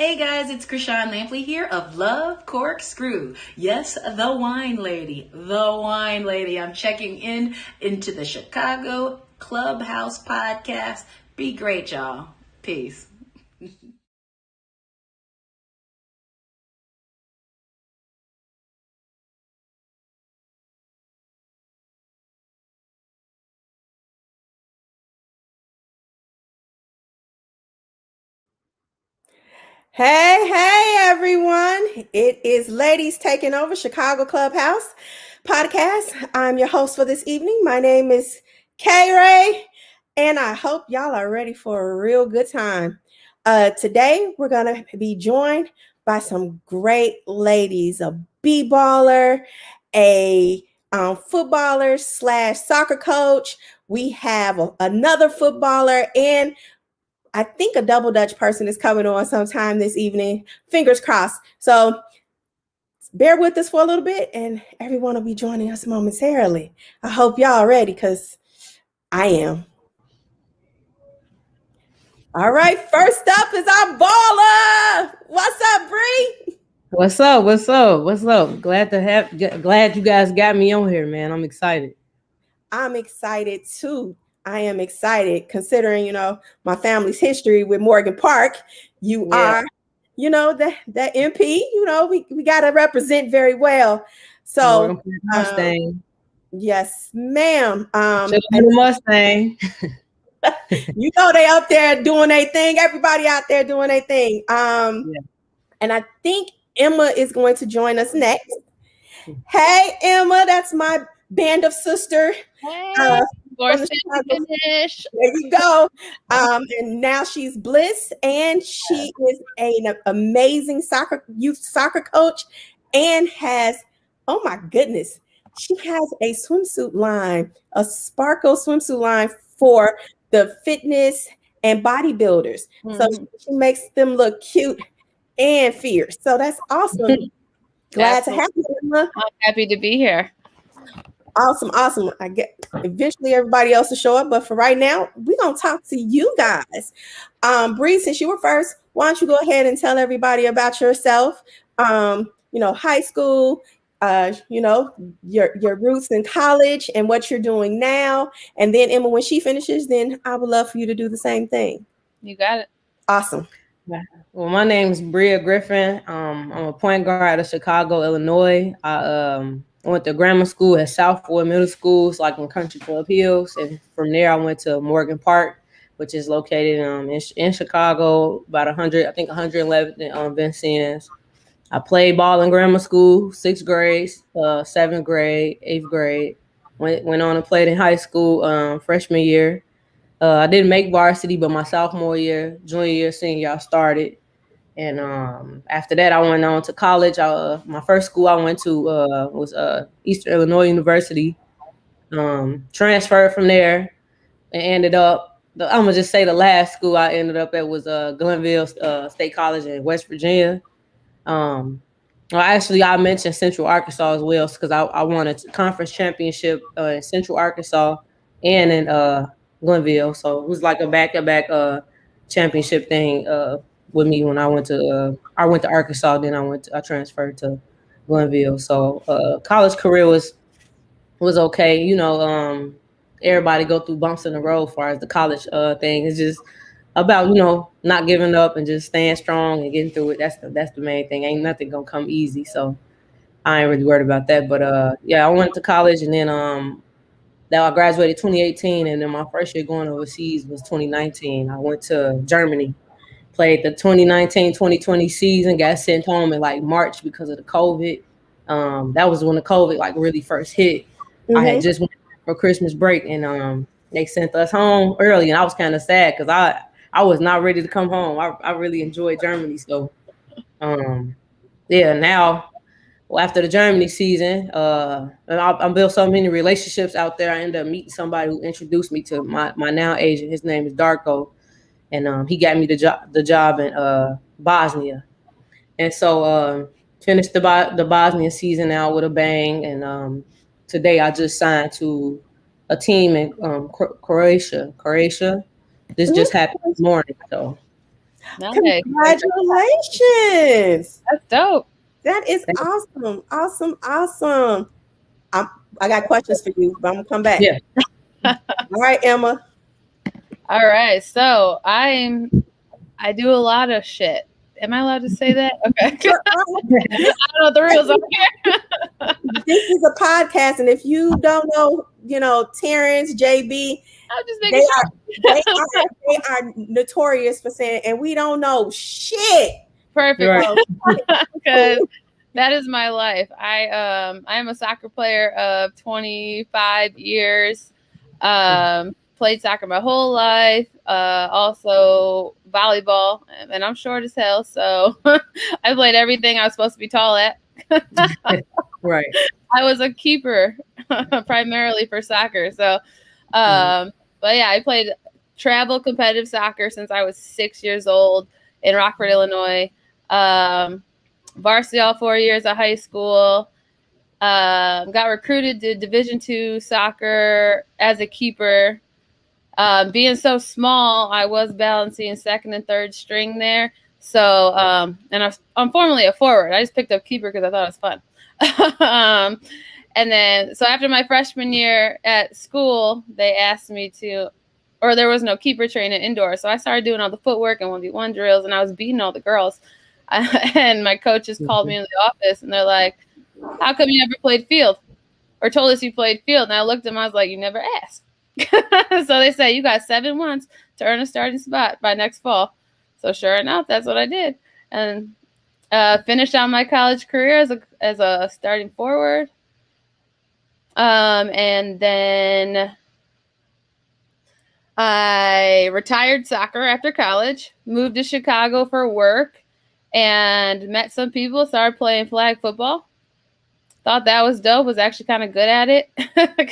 Hey guys, it's Krishan Lampley here of Love Corkscrew. Yes, the wine lady. The wine lady. I'm checking into the Chicago Clubhouse podcast. Be great, y'all. Peace. Hey, everyone. It is Ladies Taking Over Chicago Clubhouse podcast. I'm your host for this evening. My name is Kay Ray, and I hope y'all are ready for a real good time. Today, we're going to be joined by some great ladies, a b-baller, a footballer slash soccer coach. We have another footballer, and I think a double Dutch person is coming on sometime this evening. Fingers crossed. So bear with us for a little bit, and everyone will be joining us momentarily. I hope y'all are ready, because I am. All right, first up is our baller. What's up, Bh'rea? What's up? What's up? What's up? Glad you guys got me on here, man. I'm excited. I'm excited too. I am excited considering, my family's history with Morgan Park. You are, that MP, we got to represent very well. So, Mustang. Yes, ma'am. The Mustang. They out there doing their thing. Everybody out there doing their thing. And I think Emma is going to join us next. Hey, Emma, that's my band of sister. Hey, there you go. And now she's Blitz, and she is an amazing youth soccer coach, and has, oh my goodness, she has a swimsuit line, a sparkle swimsuit line for the fitness and bodybuilders. Mm-hmm. So she makes them look cute and fierce. So that's awesome. Glad to have you, Emma. I'm happy to be here. Awesome. I get eventually everybody else to show up, but for right now, we're gonna talk to you guys. Bh'rea, since you were first, why don't you go ahead and tell everybody about yourself? High school, your roots in college and what you're doing now. And then Emma, when she finishes, then I would love for you to do the same thing. You got it. Awesome. Well, my name is Bh'rea Griffin. I'm a point guard out of Chicago, Illinois. I went to grammar school at Southwood Middle School, so like in Country Club Hills. And from there, I went to Morgan Park, which is located in Chicago, about 111th and Vincennes. I played ball in grammar school, 6th grade, 7th grade, 8th grade. Went on and played in high school freshman year. I didn't make varsity, but my sophomore year, junior year, senior year, I started. And after that, I went on to college. My first school I went to was Eastern Illinois University. Transferred from there and ended up, I'm going to just say the last school I ended up at was Glenville State College in West Virginia. I mentioned Central Arkansas as well because I won a conference championship in Central Arkansas and in Glenville. So it was like a back-to-back championship thing with me when I went to Arkansas. Then I transferred to Glenville. So college career was okay. Everybody go through bumps in the road as far as the college thing. It's just about not giving up and just staying strong and getting through it. That's the main thing. Ain't nothing gonna come easy. So I ain't really worried about that. But I went to college, and then I graduated 2018, and then my first year going overseas was 2019. I went to Germany, played the 2019-2020 season, got sent home in like March because of the COVID. That was when the COVID like really first hit. Mm-hmm. I had just went for Christmas break, and they sent us home early, and I was kind of sad because I was not ready to come home. I really enjoyed Germany. So now after the Germany season, I built so many relationships out there. I ended up meeting somebody who introduced me to my now agent. His name is Darko, and he got me the job in Bosnia. And so finished the Bosnia season out with a bang. And today I just signed to a team in Croatia. This just happened this morning. So Nice. Congratulations. That's dope. That is awesome. Awesome. I got questions for you, but I'm going to come back. Yeah. All right, Emma. All right. So I do a lot of shit. Am I allowed to say that? Okay. I don't know what the rules are here. This is a podcast, and if you don't know, Terrence, JB, I'm just making sure. they are notorious for saying, and we don't know shit. Perfect. Right. Because that is my life. I am a soccer player of 25 years. Played soccer my whole life. Also volleyball, and I'm short as hell, so I played everything I was supposed to be tall at. Right. I was a keeper primarily for soccer. So, but yeah, I played travel competitive soccer since I was 6 years old in Rockford, Illinois. Varsity all 4 years of high school. Got recruited to Division II soccer as a keeper. Being so small, I was balancing second and third string there. So, and I'm formerly a forward. I just picked up keeper because I thought it was fun. And then, so after my freshman year at school, they asked me to, or there was no keeper training indoors. So I started doing all the footwork and 1v1 drills, and I was beating all the girls. And my coaches called me in the office, and they're like, how come you never played field? Or told us you played field? And I looked at them, I was like, you never asked. So they said, you got 7 months to earn a starting spot by next fall. So sure enough, that's what I did. And finished out my college career as a starting forward. And then I retired soccer after college, moved to Chicago for work, and met some people, started playing flag football. Thought that was dope, was actually kind of good at it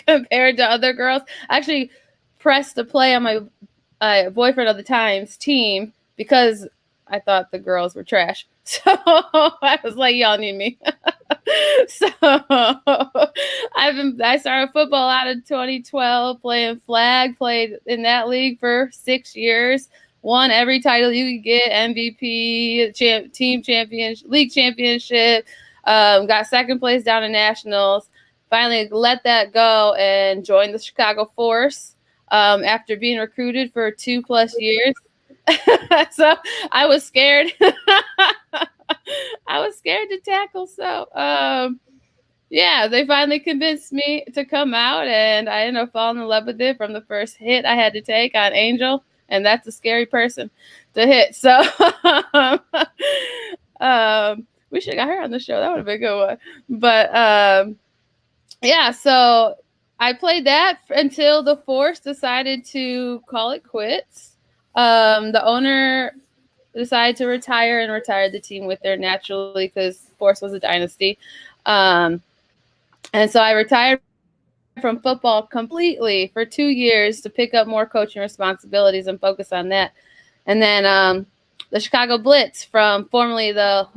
compared to other girls. I actually pressed to play on my boyfriend of the time's team because I thought the girls were trash. So I was like, y'all need me. So I started football out of 2012, playing flag, played in that league for 6 years, won every title you could get, MVP, team champion, league championship, got second place down in nationals, finally let that go and joined the Chicago Force after being recruited for 2+ years. So I was scared. I was scared to tackle. So, yeah, they finally convinced me to come out, and I ended up falling in love with it from the first hit I had to take on Angel, and that's a scary person to hit. So, we should have got her on the show. That would have been a good one. But, yeah, so I played that until the Force decided to call it quits. The owner decided to retire and retired the team with her naturally because Force was a dynasty. And so I retired from football completely for 2 years to pick up more coaching responsibilities and focus on that. And then the Chicago Blitz, from formerly the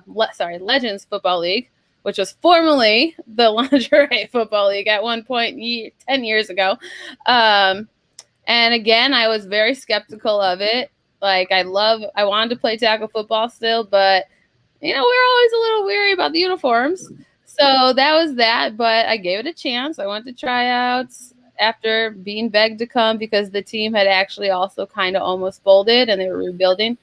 Legends Football League, which was formerly the Lingerie Football League at one point 10 years ago. And again, I was very skeptical of it. Like, I wanted to play tackle football still, but, we're always a little weary about the uniforms. So that was that, but I gave it a chance. I went to tryouts after being begged to come because the team had actually also kind of almost folded and they were rebuilding.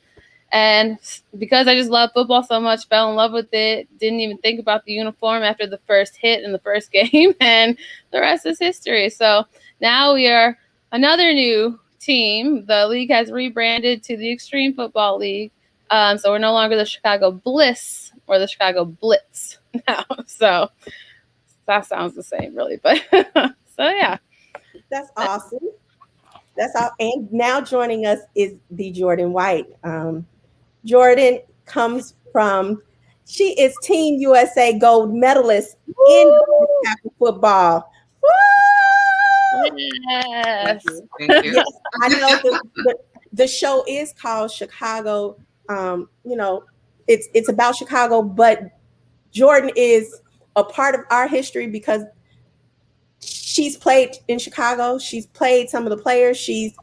And because I just love football so much, fell in love with it, didn't even think about the uniform after the first hit in the first game, and the rest is history. So now we are another new team. The league has rebranded to the Extreme Football League. So we're no longer the Chicago Bliss or the Chicago Blitz now. So that sounds the same, really. But so, yeah. That's awesome. That's all. And now joining us is the Jordyn White. Jordyn comes from, she is Team USA gold medalist in tackle football. Woo! Yes. Thank you. Yes, I know the show is called Chicago. It's about Chicago, but Jordyn is a part of our history because she's played in Chicago. She's played some of the players. She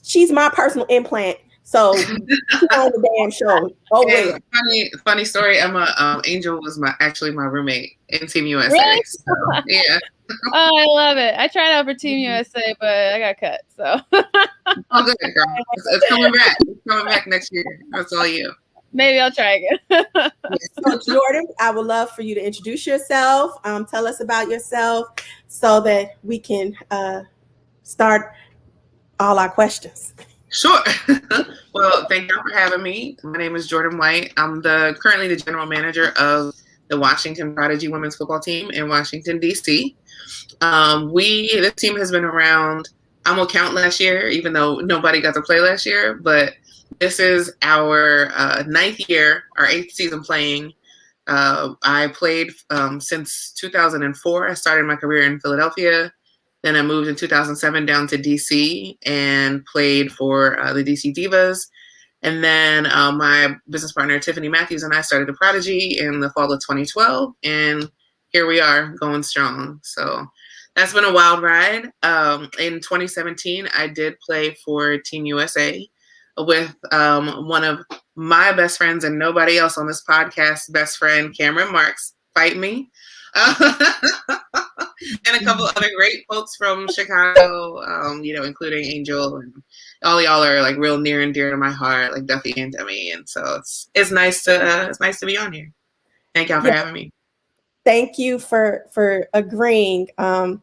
she's my personal implant. So on the damn show. Oh well. Funny story. Emma Angel was actually my roommate in Team USA. Really? So, yeah. Oh, I love it. I tried out for Team USA, but I got cut. So. Oh, good, girl. It's coming back. It's coming back next year. That's all you. Maybe I'll try again. So Jordyn, I would love for you to introduce yourself. Tell us about yourself so that we can start all our questions. Sure. Well, thank you for having me. My name is Jordyn White. I'm currently the general manager of the Washington Prodigy women's football team in Washington, D.C. This team has been around, I'm going to count last year, even though nobody got to play last year, but this is our 9th year, our 8th season playing. I played since 2004. I started my career in Philadelphia. Then I moved in 2007 down to DC and played for the DC Divas. And then my business partner, Tiffany Matthews, and I started the Prodigy in the fall of 2012. And here we are going strong. So that's been a wild ride. In 2017, I did play for Team USA with one of my best friends and nobody else on this podcast, best friend, Cameron Marks, fight me. And a couple other great folks from Chicago, including Angel, and all y'all are like real near and dear to my heart, like Duffy and Demi, and so it's nice to be on here. Thank y'all for having me. Thank you for agreeing. Cam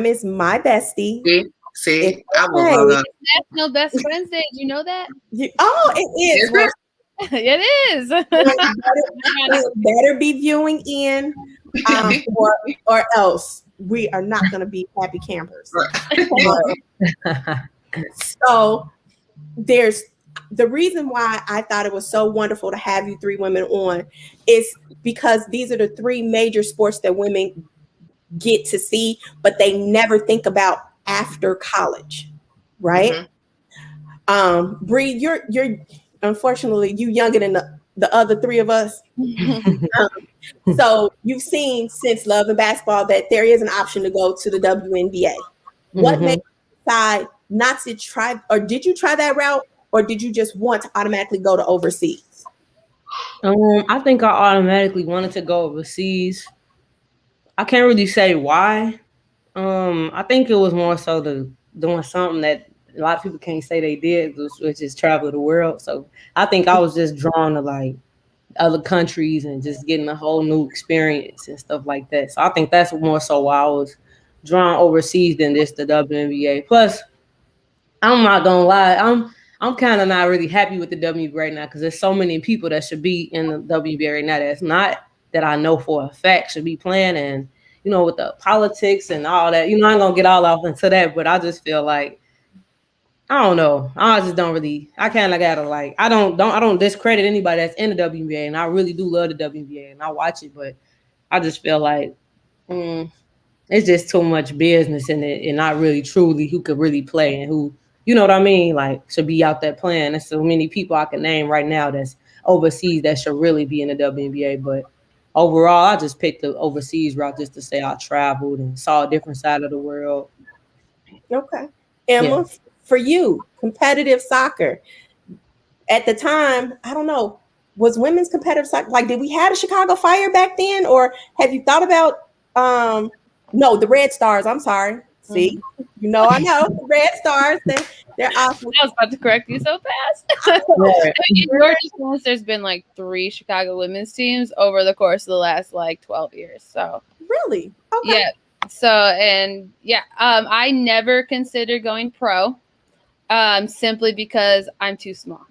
is my bestie. See, I will love National Best Friends Day. Did you know that? It is. It is. Better be viewing in, or else we are not going to be happy campers. So there's the reason why I thought it was so wonderful to have you 3 women on is because these are the 3 major sports that women get to see, but they never think about after college, right? Mm-hmm. Bh'rea, you're unfortunately you younger than the other 3 of us. So you've seen since Love and Basketball that there is an option to go to the WNBA. What made you decide not to try, or did you try that route, or did you just want to automatically go to overseas? I think I automatically wanted to go overseas. I can't really say why. I think it was more so doing something that a lot of people can't say they did, which is travel the world. So I think I was just drawn to like other countries and just getting a whole new experience and stuff like that. So I think that's more so why I was drawn overseas than the WNBA. Plus, I'm not gonna lie, I'm kind of not really happy with the WNBA right now because there's so many people that should be in the WNBA right now that's not, that I know for a fact should be playing. And with the politics and all that, I'm gonna get all off into that, but I just feel like, I don't know. I just don't really, I kind of gotta like, I don't discredit anybody that's in the WNBA, and I really do love the WNBA and I watch it, but I just feel like it's just too much business in it and not really truly who could really play and who, you know what I mean? Like should be out there playing. There's so many people I can name right now that's overseas that should really be in the WNBA, but overall, I just picked the overseas route just to say I traveled and saw a different side of the world. Okay. Emma, for you, competitive soccer. At the time, I don't know, was women's competitive soccer, like did we have a Chicago Fire back then? Or have you thought about, no, the Red Stars, I'm sorry. See, I know, the Red Stars, they're awesome. I was about to correct you so fast. There's been like 3 Chicago women's teams over the course of the last like 12 years. So really? Okay. Yeah. So, and I never considered going pro simply because I'm too small.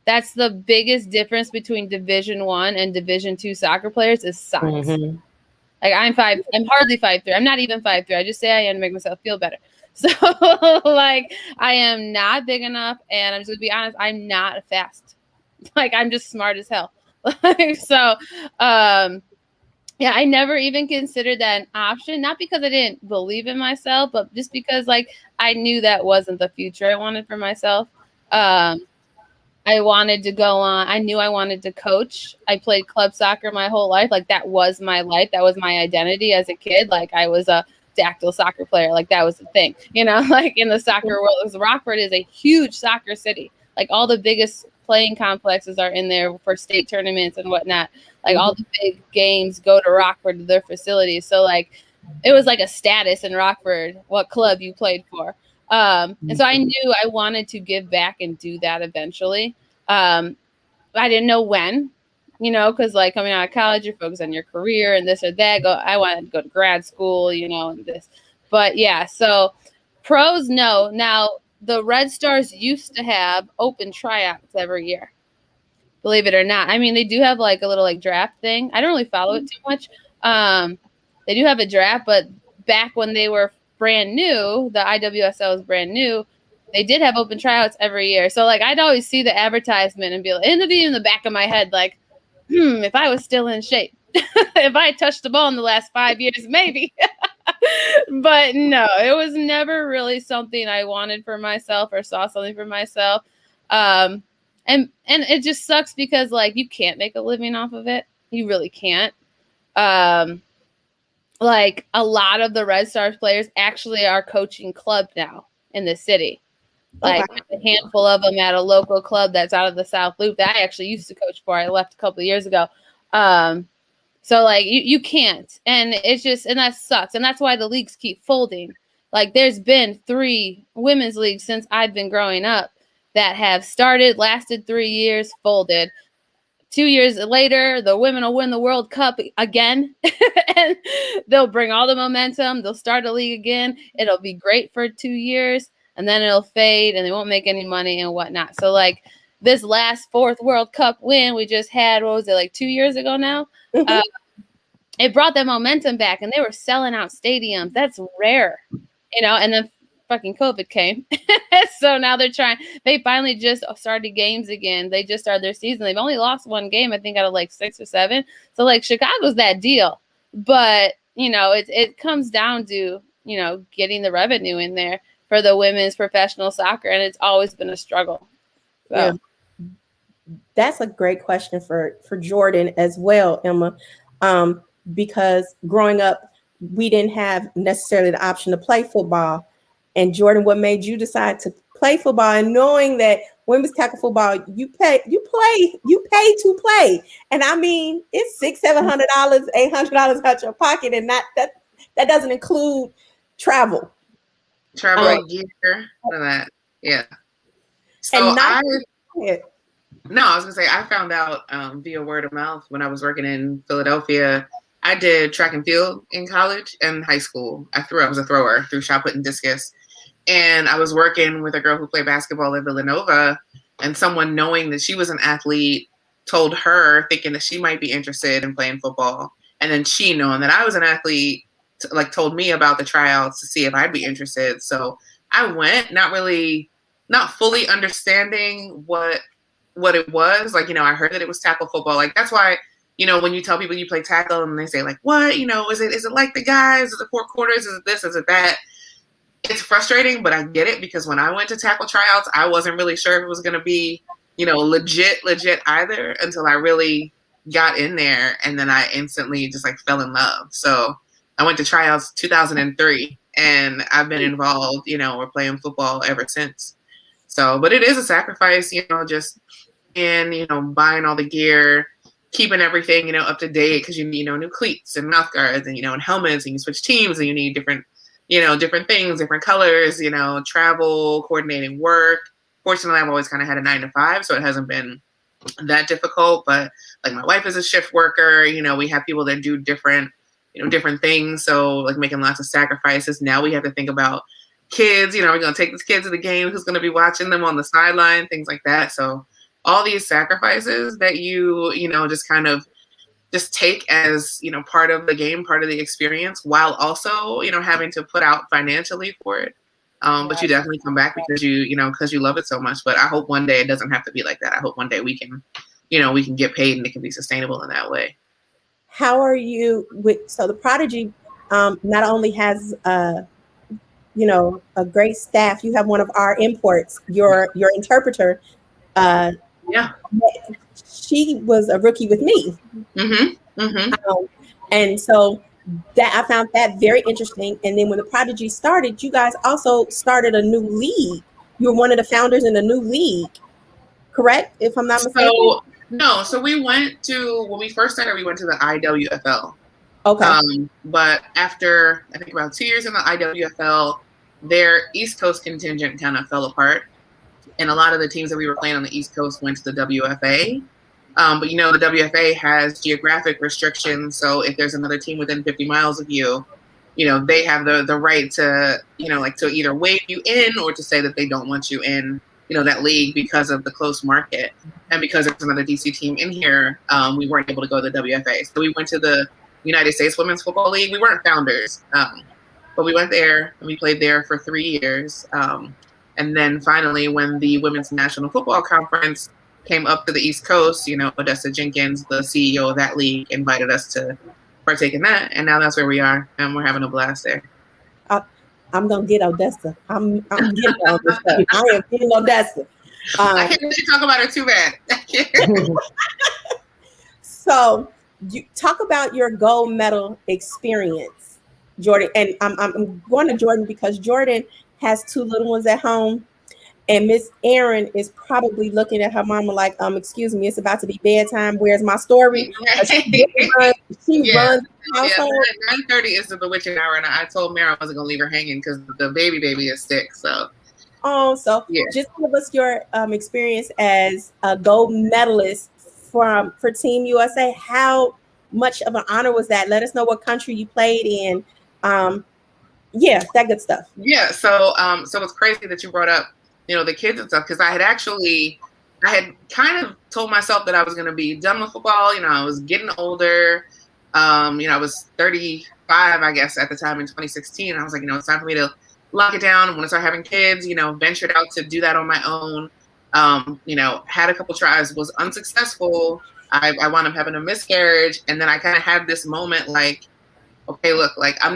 That's the biggest difference between Division I and Division II soccer players is size. Mm-hmm. Like I'm hardly 5'3". I'm not even 5'3". I just say I am to make myself feel better. So like I am not big enough, and I'm just gonna be honest, I'm not fast. Like I'm just smart as hell. So I never even considered that an option, not because I didn't believe in myself, but just because like I knew that wasn't the future I wanted for myself. I wanted to go on. I knew I wanted to coach. I played club soccer my whole life. Like that was my life. That was my identity as a kid. Like I was a dactyl soccer player. Like that was the thing, you know, like in the soccer world, because Rockford is a huge soccer city. Like all the biggest playing complexes are in there for state tournaments and whatnot. Like all the big games go to Rockford, to their facilities. So like it was like a status in Rockford, what club you played for. And so I knew I wanted to give back and do that eventually. I didn't know when, you know, because like coming out of college, you're focused on your career and this or that. I wanted to go to grad school, you know, and this. But yeah, so pros, no. Now, the Red Stars used to have open tryouts every year, believe it or not. I mean, they do have like a little like draft thing. I don't really follow it too much. They do have a draft, but back when they were brand new, the IWSL was brand new, they did have open tryouts every year. So like I'd always see the advertisement and be like, it'd be in the back of my head, like, if I was still in shape, if I touched the ball in the last 5 years, maybe. But no, it was never really something I wanted for myself or saw something for myself. And it just sucks because like you can't make a living off of it. You really can't. Like a lot of the Red Stars players actually are coaching club now in the city. Like a handful of them at a local club that's out of the South Loop that I actually used to coach for. I left a couple of years ago. So like you can't, and it's just, and that sucks. And that's why the leagues keep folding. Like there's been 3 women's leagues since I've been growing up that have started, lasted 3 years, folded. 2 years later, the women will win the World Cup again, and they'll bring all the momentum. They'll start a league again. It'll be great for 2 years, and then it'll fade, and they won't make any money and whatnot. So, like, this last 4th World Cup win we just had, what was it, like 2 years ago now? It brought that momentum back, and they were selling out stadiums. That's rare, you know, and then fucking COVID came. So now they finally just started games again. They just started their season. They've only lost 1 game, I think, out of like 6 or 7. So like Chicago's that deal. But, you know, it comes down to, you know, getting the revenue in there for the women's professional soccer. And it's always been a struggle. So. Yeah. That's a great question for Jordyn as well, Emma. Because growing up, we didn't have necessarily the option to play football. And Jordyn, what made you decide to play football, and knowing that women's tackle football, you pay to play. And I mean, it's $600, $700, $800 out your pocket, and that doesn't include travel. Gear, all of that. Yeah. So I was gonna say I found out via word of mouth when I was working in Philadelphia. I did track and field in college and high school. I was a thrower, threw shot put and discus. And I was working with a girl who played basketball at Villanova, and someone knowing that she was an athlete told her, thinking that she might be interested in playing football. And then she, knowing that I was an athlete, told me about the tryouts to see if I'd be interested. So I went, not fully understanding what it was. Like, you know, I heard that it was tackle football. Like, that's why, you know, when you tell people you play tackle and they say like, what, you know, is it like the guys, is it 4 quarters, is it this, is it that? It's frustrating, but I get it, because when I went to tackle tryouts, I wasn't really sure if it was going to be, you know, legit either, until I really got in there, and then I instantly just like fell in love. So I went to tryouts 2003, and I've been involved, you know, we're playing football ever since. So, but it is a sacrifice, you know, just you know, buying all the gear, keeping everything, you know, up to date, because you need, you know, new cleats and mouth guards and, you know, and helmets, and you switch teams, and you need different things, different colors, you know, travel, coordinating work. Fortunately, I've always kind of had a 9 to 5, so it hasn't been that difficult. But like my wife is a shift worker, you know, we have people that do different things. So like making lots of sacrifices. Now we have to think about kids, you know, we're going to take these kids to the game, who's going to be watching them on the sideline, things like that. So all these sacrifices that you know, just kind of just take as, you know, part of the game, part of the experience, while also, you know, having to put out financially for it. But you definitely come back because you love it so much. But I hope one day it doesn't have to be like that. I hope one day we can get paid and it can be sustainable in that way. How are you so the Prodigy not only has you know, a great staff, you have one of our imports, your interpreter. She was a rookie with me. Mm-hmm. Mm-hmm. And so that I found that very interesting. And then when the Prodigy started, you guys also started a new league. You were one of the founders in a new league, correct? If I'm not mistaken. So we went to, when we first started, we went to the IWFL. Okay. But after, I think about 2 years in the IWFL, their East Coast contingent kind of fell apart. And a lot of the teams that we were playing on the East Coast went to the WFA. But the WFA has geographic restrictions. So if there's another team within 50 miles of you, they have the right to, to either waive you in or to say that they don't want you in, that league because of the close market. And because there's another DC team in here, we weren't able to go to the WFA. So we went to the United States Women's Football League. We weren't founders, but we went there and we played there for 3 years. And then finally, when the Women's National Football Conference came up to the East Coast, Odessa Jenkins, the CEO of that league, invited us to partake in that. And now that's where we are. And we're having a blast there. I'm going to get Odessa. I'm getting all this stuff. I am getting Odessa. I can't let you talk about her too bad. So you talk about your gold medal experience, Jordyn. And I'm going to Jordyn because Jordyn has 2 little ones at home. And Miss Erin is probably looking at her mama like, excuse me, it's about to be bedtime. Where's my story? She runs the household. 9:30 is the bewitching hour, and I told Mary I wasn't gonna leave her hanging because the baby is sick. So just give us your experience as a gold medalist for Team USA. How much of an honor was that? Let us know what country you played in. That good stuff. Yeah. So it's crazy that you brought up the kids and stuff, because I had kind of told myself that I was going to be done with football. I was getting older. I was 35, I guess, at the time in 2016. I was like, it's time for me to lock it down. I want to start having kids, ventured out to do that on my own. Had a couple tries, was unsuccessful. I wound up having a miscarriage. And then I kind of had this moment like, okay, look, like I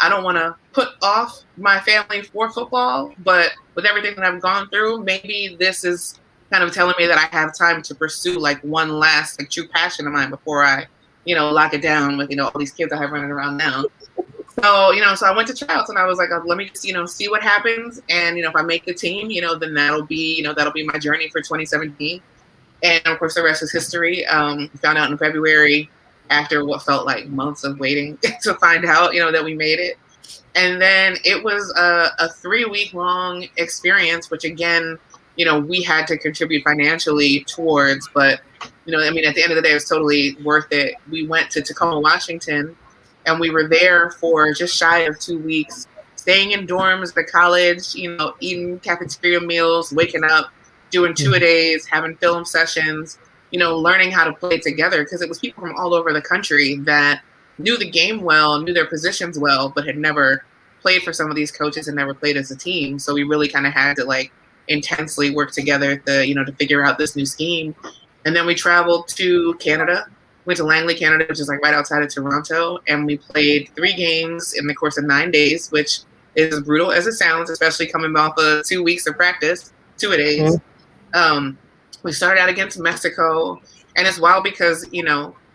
don't want to put off my family for football, but with everything that I've gone through, maybe this is kind of telling me that I have time to pursue like one last like true passion of mine before I, lock it down with, all these kids I have running around now. So, so I went to tryouts and I was like, let me just, see what happens. And, if I make the team, then that'll be my journey for 2017. And of course, the rest is history. Found out in February, after what felt like months of waiting to find out, that we made it. And then it was a 3-week-long experience, which again, we had to contribute financially towards, but, at the end of the day, it was totally worth it. We went to Tacoma, Washington, and we were there for just shy of 2 weeks, staying in dorms, the college, eating cafeteria meals, waking up, doing 2-a-days, having film sessions, learning how to play together, because it was people from all over the country that knew the game well, knew their positions well, but had never played for some of these coaches and never played as a team. So we really kind of had to like intensely work together to figure out this new scheme. And then we traveled to Canada, went to Langley, Canada, which is like right outside of Toronto. And we played 3 games in the course of 9 days, which is as brutal as it sounds, especially coming off of 2 weeks of practice, 2-a-days. We started out against Mexico, and it's wild because,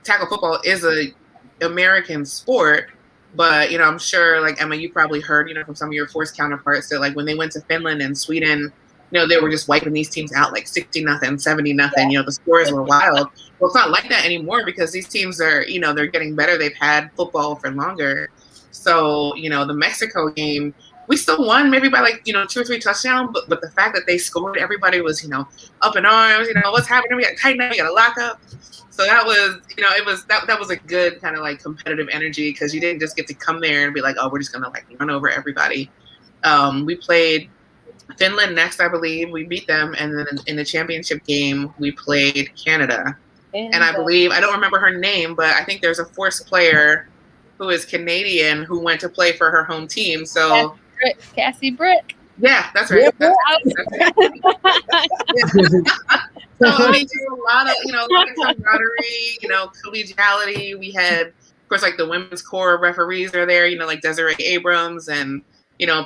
tackle football is a American sport, but, I'm sure, like, Emma, you probably heard, from some of your force counterparts that, like, when they went to Finland and Sweden, they were just wiping these teams out like 60-0, 70-0. The scores were wild. Well, it's not like that anymore because these teams are, they're getting better. They've had football for longer. So, the Mexico game, we still won maybe by like, 2 or 3 touchdowns, but the fact that they scored, everybody was, up in arms, what's happening? We got to tighten up, we got to lock up. So that was, that was a good kind of like competitive energy because you didn't just get to come there and be like, oh, we're just going to like run over everybody. We played Finland next, I believe. We beat them. And then in the championship game, we played Canada. And I believe, I don't remember her name, but I think there's a force player who is Canadian who went to play for her home team. So Cassie Brick. Yeah, that's right. That's right. So I mean, just a lot of camaraderie, collegiality. We had, of course, like the women's core referees are there, like Desiree Abrams and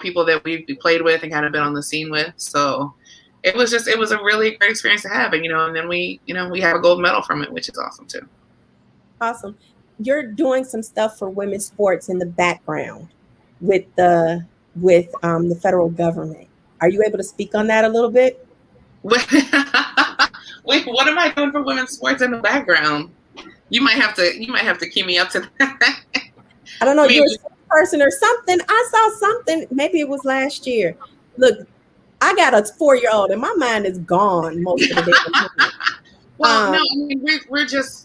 people that we played with and kind of been on the scene with. So it was a really great experience to have, and and then we have a gold medal from it, which is awesome too. Awesome. you're doing some stuff for women's sports in the background with the federal government. Are you able to speak on that a little bit? Wait, what am I doing for women's sports in the background? You might have to key me up to that. I don't know. You're a person or something. I saw something. Maybe it was last year. Look, I got a 4-year-old, and my mind is gone most of the day. Well, no, I mean,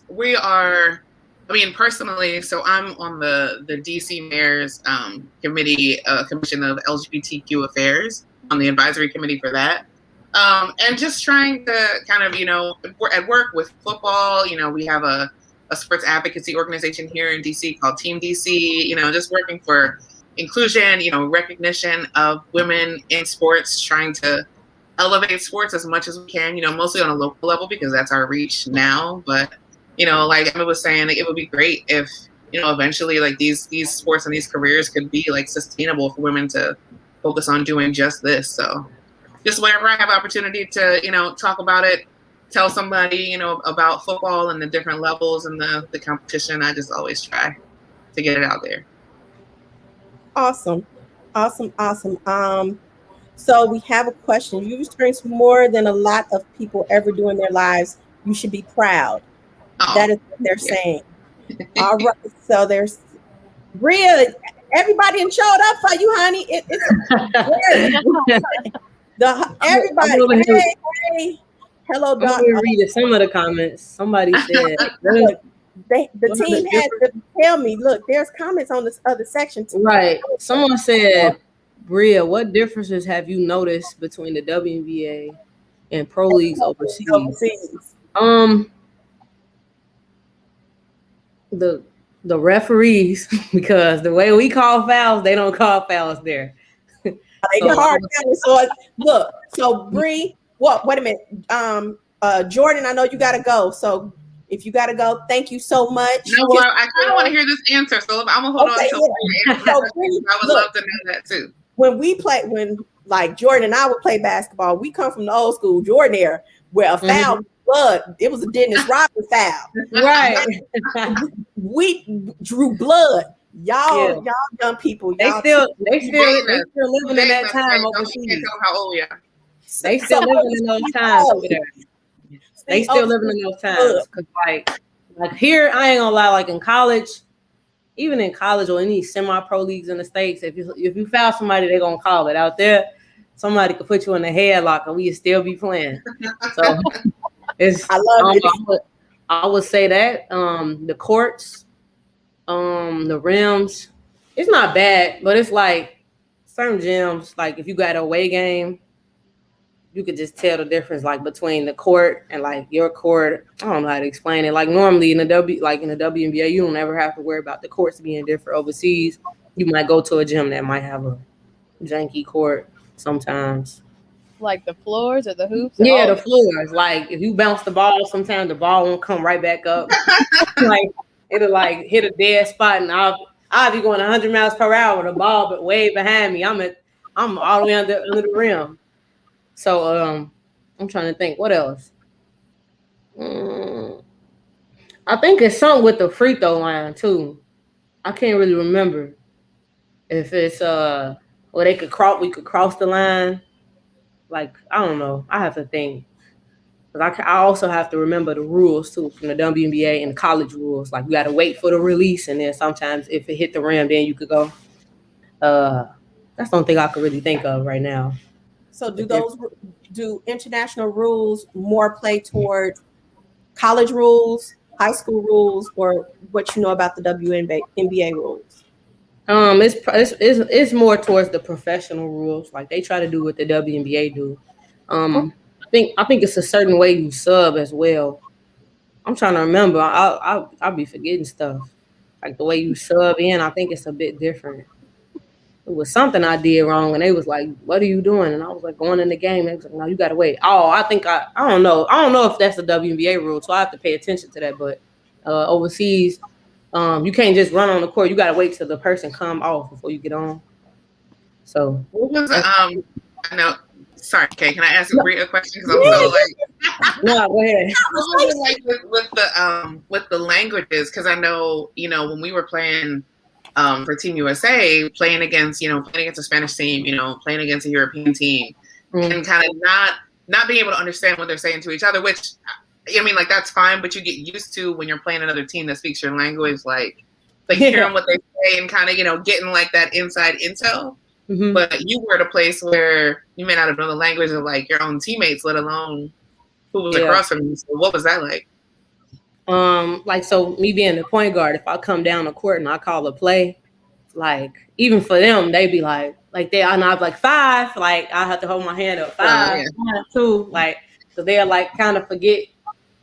we are. I mean, personally, so I'm on the DC Mayor's commission of LGBTQ affairs, on the advisory committee for that. And just trying to kind of, at work with football, we have a sports advocacy organization here in DC called Team DC, just working for inclusion, recognition of women in sports, trying to elevate sports as much as we can, mostly on a local level because that's our reach now. But, like Emma was saying, like, it would be great if, eventually like these sports and these careers could be like sustainable for women to focus on doing just this. So just whenever I have opportunity to, talk about it, tell somebody, about football and the different levels and the competition, I just always try to get it out there. Awesome. So we have a question. You've experienced more than a lot of people ever do in their lives. You should be proud. Oh, that is what they're saying. All right. So there's Bh'rea. Everybody showed up for you, honey. Everybody. Hey. Hello, Doc. I'm reading some of the comments. Somebody said the team had to tell me, look, there's comments on this other section too. Right. Someone said, Bh'rea, what differences have you noticed between the WNBA and pro leagues overseas? The referees, because the way we call fouls, they don't call fouls there. So Bh'rea, wait a minute. Jordyn, I know you gotta go. So if you gotta go, thank you so much. No, well, I kind of want to hear this answer, so I'm gonna hold on to it. I would love to know that too. When like Jordyn and I would play basketball, we come from the old school Jordan era where a foul blood, it was a Dennis Rodman foul. Right. We drew blood. Y'all young people. They still living in that time overseas. You can't tell how old we are. They still living in those times over there. They still living in those times. Cause like here, I ain't gonna lie, like in college, even in college or any semi-pro leagues in the States, if you foul somebody, they're gonna call it. Out there, somebody could put you in a headlock and we'd still be playing. So I love it. I would say that the courts, the rims, it's not bad, but it's like certain gyms, like if you got an away game, you could just tell the difference, like between the court and like your court. I don't know how to explain it. Like normally in the WNBA, you don't ever have to worry about the courts being different. Overseas, you might go to a gym that might have a janky court sometimes. Like the floors or the hoops? Yeah, the floors. Like if you bounce the ball, sometimes the ball won't come right back up. Like it'll like hit a dead spot, and I'll be going 100 miles per hour with a ball, but way behind me. I'm all the way under the rim. So I'm trying to think what else. I think it's something with the free throw line too. I can't really remember if it's where we could cross the line. Like I don't know. I have to think. But I also have to remember the rules too from the WNBA and the college rules. Like you got to wait for the release, and then sometimes if it hit the rim, then you could go. That's the only thing I could really think of right now. So do international rules more play toward college rules, high school rules, or what you know about the WNBA rules? It's more towards the professional rules. Like they try to do what the WNBA do. I think it's a certain way you sub as well. I'm trying to remember. I'll be forgetting stuff. Like the way you sub in, I think it's a bit different. It was something I did wrong, and they was like, "What are you doing?" And I was like, "Going in the game." They was like, "No, you gotta wait." Oh, I don't know. I don't know if that's the WNBA rule, so I have to pay attention to that. But overseas, you can't just run on the court. You gotta wait till the person come off before you get on. So what was I know. Sorry, Kay. Can I ask Bh'rea a question? Because I'm so like No, go ahead. I was wondering, like with the languages, because I know, when we were playing for Team USA, playing against a Spanish team, playing against a European team, and kind of not being able to understand what they're saying to each other, which like that's fine, but you get used to when you're playing another team that speaks your language, like hearing what they say and kind of getting like that inside intel. Mm-hmm. But you were at a place where you may not have known the language of like your own teammates, let alone who was across from you. So what was that like? So me being the point guard, if I come down the court and I call a play, like even for them, they'd be like and I'd be like 5, like I have to hold my hand up 5, 2, like so they'll like kind of forget.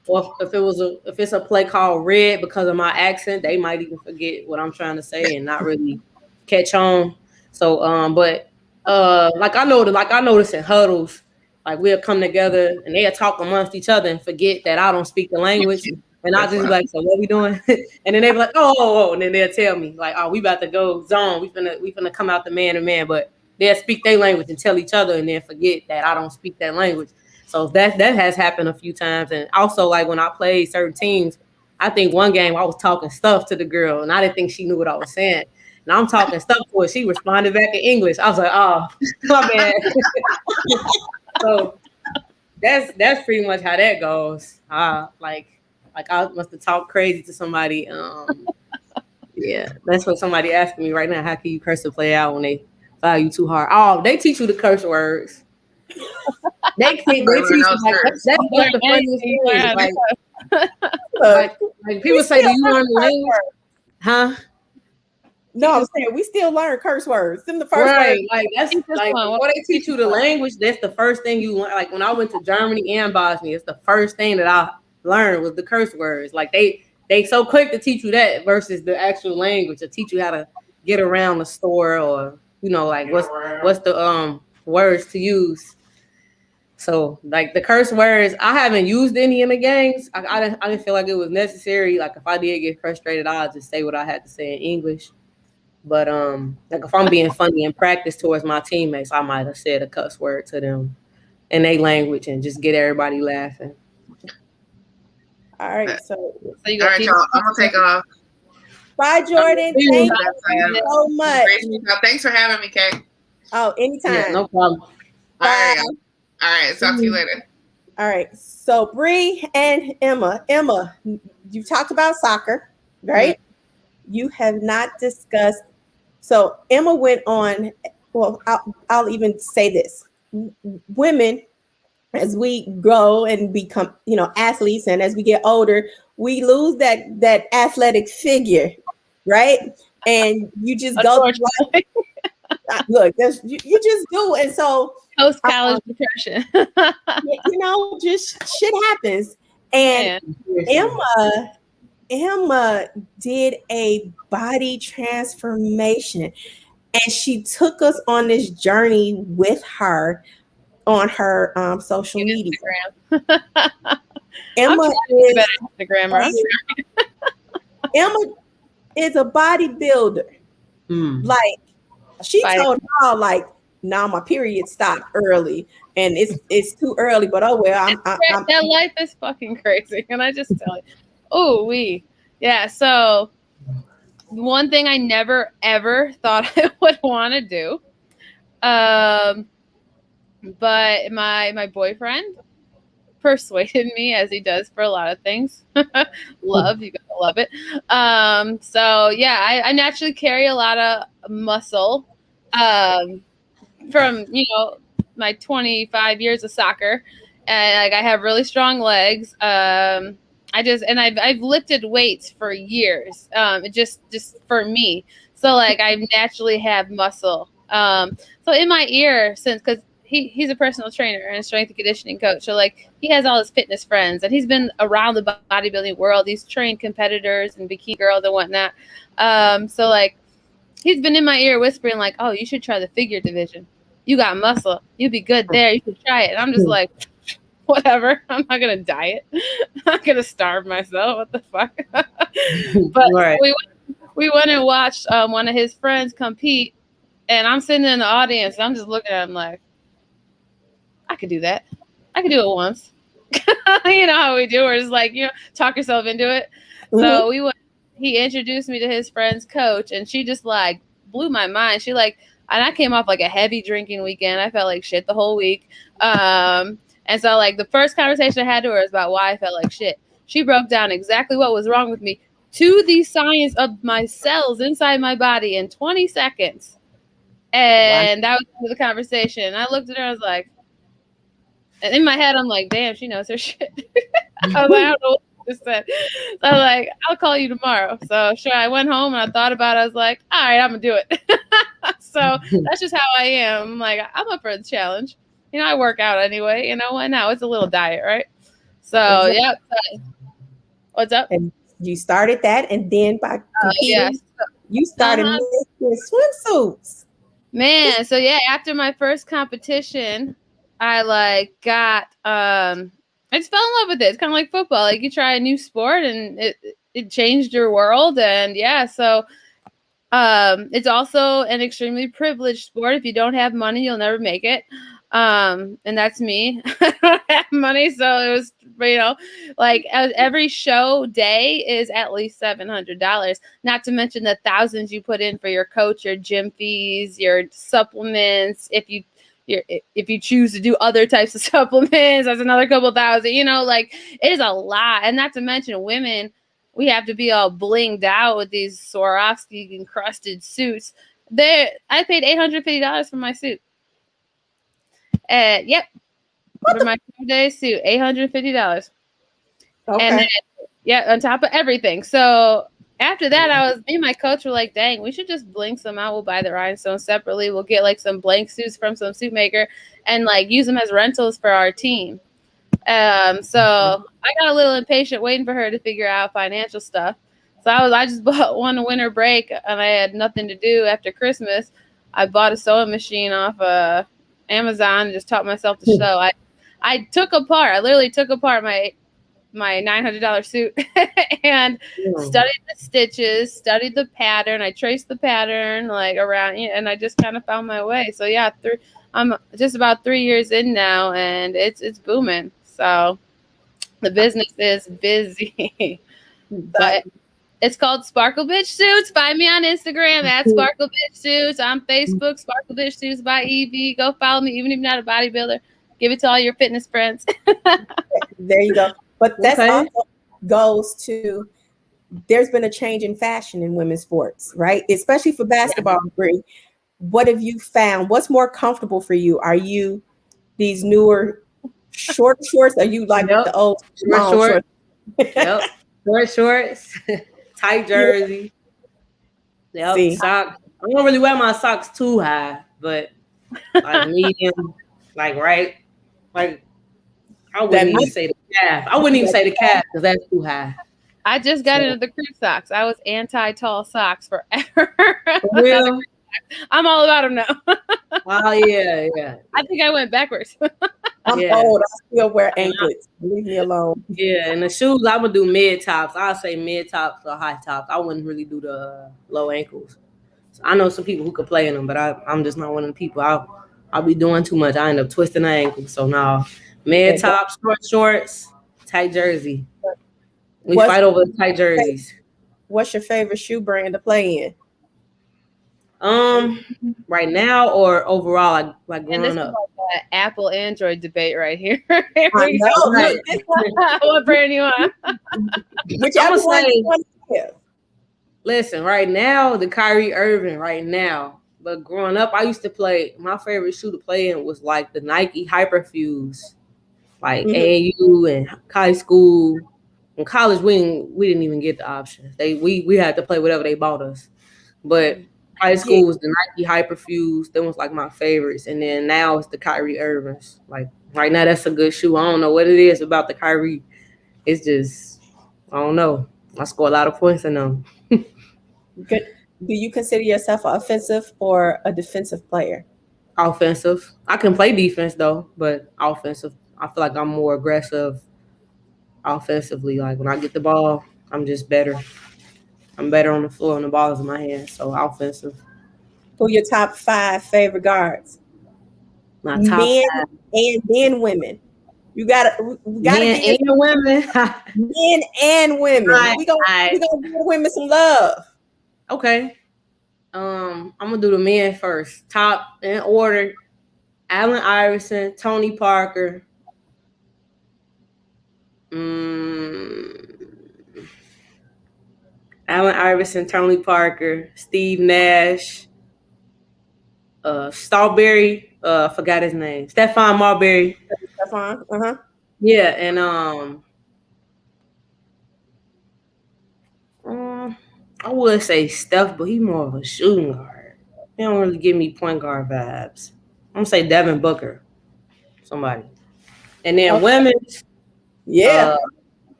Or if it's a play called red because of my accent, they might even forget what I'm trying to say and not really catch on. So, like I notice in huddles, like we'll come together and they'll talk amongst each other and forget that I don't speak the language. And I'll just be like, so what we doing? And then they be like, oh, and then they'll tell me like, oh, we about to go zone. We finna come out the man to man, but they'll speak their language and tell each other and then forget that I don't speak that language. So that has happened a few times. And also like when I played certain teams, I think one game I was talking stuff to the girl and I didn't think she knew what I was saying. And I'm talking stuff to her. She responded back in English. I was like, oh, my bad. So that's pretty much how that goes. Like I must have talked crazy to somebody. Yeah, that's what somebody asking me right now. How can you curse a play out when they foul you too hard? Oh, they teach you the curse words. They teach you like that's the funniest thing. Like people say, do you learn the language? Huh? No, I'm saying we still learn curse words. Them the first words. Like that's like before they teach you the language, that's the first thing you learn. Like when I went to Germany and Bosnia, it's the first thing that I learned was the curse words. Like they so quick to teach you that versus the actual language to teach you how to get around the store or like what's the words to use. So like the curse words, I haven't used any in the games. I didn't feel like it was necessary. Like if I did get frustrated, I'll just say what I had to say in English. But like if I'm being funny in practice towards my teammates, I might have said a cuss word to them in their language and just get everybody laughing. All right, so all right, y'all. I'm gonna take off. Bye, Jordyn. Thank you so much. Thanks for having me, Kay. Oh, anytime. Yeah, no problem. Bye. All right. Talk to you later. All right. So Bh'rea and Emma. Emma, you talked about soccer, right? Mm-hmm. You have not discussed. So Emma went on. Well, I'll even say this: women, as we grow and become, athletes, and as we get older, we lose that athletic figure, right? And you just go. Look, you just do, and so post college depression. Just shit happens. And Emma did a body transformation, and she took us on this journey with her on her social media. Emma is a bodybuilder. Like she told y'all, like, now my period stopped early, and it's too early. But oh well, that life is fucking crazy. Can I just tell you? Oh, yeah. So one thing I never ever thought I would want to do, but my boyfriend persuaded me, as he does for a lot of things. You gotta love it. So yeah, I naturally carry a lot of muscle. From my 25 years of soccer, and like I have really strong legs. I've lifted weights for years. Just for me. So like I naturally have muscle. So in my ear, because he's a personal trainer and strength and conditioning coach, so like he has all his fitness friends, and he's been around the bodybuilding world. He's trained competitors and bikini girls and whatnot. So like he's been in my ear whispering like, "Oh, you should try the figure division. You got muscle. You'd be good there. You should try it." And I'm just like, whatever. I'm not gonna diet. I'm not gonna starve myself. What the fuck? But right. we went and watched one of his friends compete, and I'm sitting in the audience, and I'm just looking at him like, I could do that. I could do it once. You know how we do, or just like, talk yourself into it. So he introduced me to his friend's coach, and she just like blew my mind. She like, and I came off like a heavy drinking weekend. I felt like shit the whole week. And so like the first conversation I had to her is about why I felt like shit. She broke down exactly what was wrong with me to the science of my cells inside my body in 20 seconds. And that was the conversation. And I looked at her, I was like, and in my head, I'm like, damn, she knows her shit. I was like, I don't know what she just said. So I was like, I'll call you tomorrow. So sure, I went home and I thought about it. I was like, all right, I'm going to do it. So that's just how I am. I'm like, I'm up for the challenge. I work out anyway. You know what? Now it's a little diet, right? So, yeah. What's up? And you started that, and then by competing, you started making swimsuits. Man, so yeah, after my first competition, I like got I just fell in love with it. It's kind of like football. Like you try a new sport and it changed your world. And yeah, so it's also an extremely privileged sport. If you don't have money, you'll never make it. And that's me. I don't have money, so it was, like every show day is at least $700. Not to mention the thousands you put in for your coach, your gym fees, your supplements. If you choose to do other types of supplements, that's another couple thousand. Like it is a lot. And not to mention women, we have to be all blinged out with these Swarovski encrusted suits. I paid $850 for my suit. Yep. For my 2-day suit, $850. Okay. And then, on top of everything. So after that, me and my coach were like, dang, we should just bling some out. We'll buy the rhinestones separately. We'll get like some blank suits from some suit maker and like use them as rentals for our team. So I got a little impatient waiting for her to figure out financial stuff. So I just bought one winter break and I had nothing to do after Christmas. I bought a sewing machine off Amazon and just taught myself to sew. I literally took apart my $900 suit and studied the stitches, studied the pattern. I traced the pattern like around, and I just kind of found my way. So yeah, I'm just about 3 years in now, and it's booming. So the business is busy. But it's called Sparkle Bitch Suits. Find me on Instagram at Sparkle Bitch Suits. On Facebook, Sparkle Bitch Suits by Evie. Go follow me, even if you're not a bodybuilder. Give it to all your fitness friends. There you go. But that also goes to, there's been a change in fashion in women's sports, right? Especially for basketball. Brie. What have you found? What's more comfortable for you? Are you these newer short shorts? Are you like the old short? Yep. Short shorts, tight jersey. Yep. Socks. I don't really wear my socks too high, but like medium, like right. Like I wouldn't even say the calf. I wouldn't even say the calf because that's too high. I just got into the crew socks. I was anti-tall socks forever. Real? I'm all about them now. Oh yeah. I think I went backwards. I'm old. I still wear anklets. Leave me alone. Yeah, and the shoes I would do mid tops. I'll say mid tops or high tops. I wouldn't really do the low ankles. So I know some people who could play in them, but I'm just not one of the people. I'll be doing too much. I end up twisting the ankle. So now mid tops, shorts, tight jersey. We fight over the tight jerseys. What's your favorite shoe brand to play in? Right now or overall, like growing up. Like Apple Android debate right here. I know. Right. What brand you want? Whichever one you want to have. Listen, right now the Kyrie Irving. Right now. But growing up, I used to play. My favorite shoe to play in was like the Nike Hyperfuse, like AAU and high school. In college, we didn't even get the option. We had to play whatever they bought us. But high school was the Nike Hyperfuse. That was like my favorites. And then now it's the Kyrie Irvings. Like right now, that's a good shoe. I don't know what it is about the Kyrie. It's just, I don't know. I score a lot of points in them. Good. Do you consider yourself an offensive or a defensive player? Offensive. I can play defense though, but offensive. I feel like I'm more aggressive offensively. Like when I get the ball, I'm just better. I'm better on the floor and the ball is in my hand. So offensive. Who are your top 5 favorite guards? My top men 5. And then women. We gotta Men give and women. men and women. Right. We gonna give women some love. Okay. I'm gonna do the men first. Top in order: Allen Iverson, Tony Parker. Allen Iverson, Tony Parker, Steve Nash, Strawberry. Forgot his name. Stephon Marbury. Stephon. Yeah, and I would say Steph, but he's more of a shooting guard. He don't really give me point guard vibes. I'm gonna say Devin Booker, somebody. And then women's,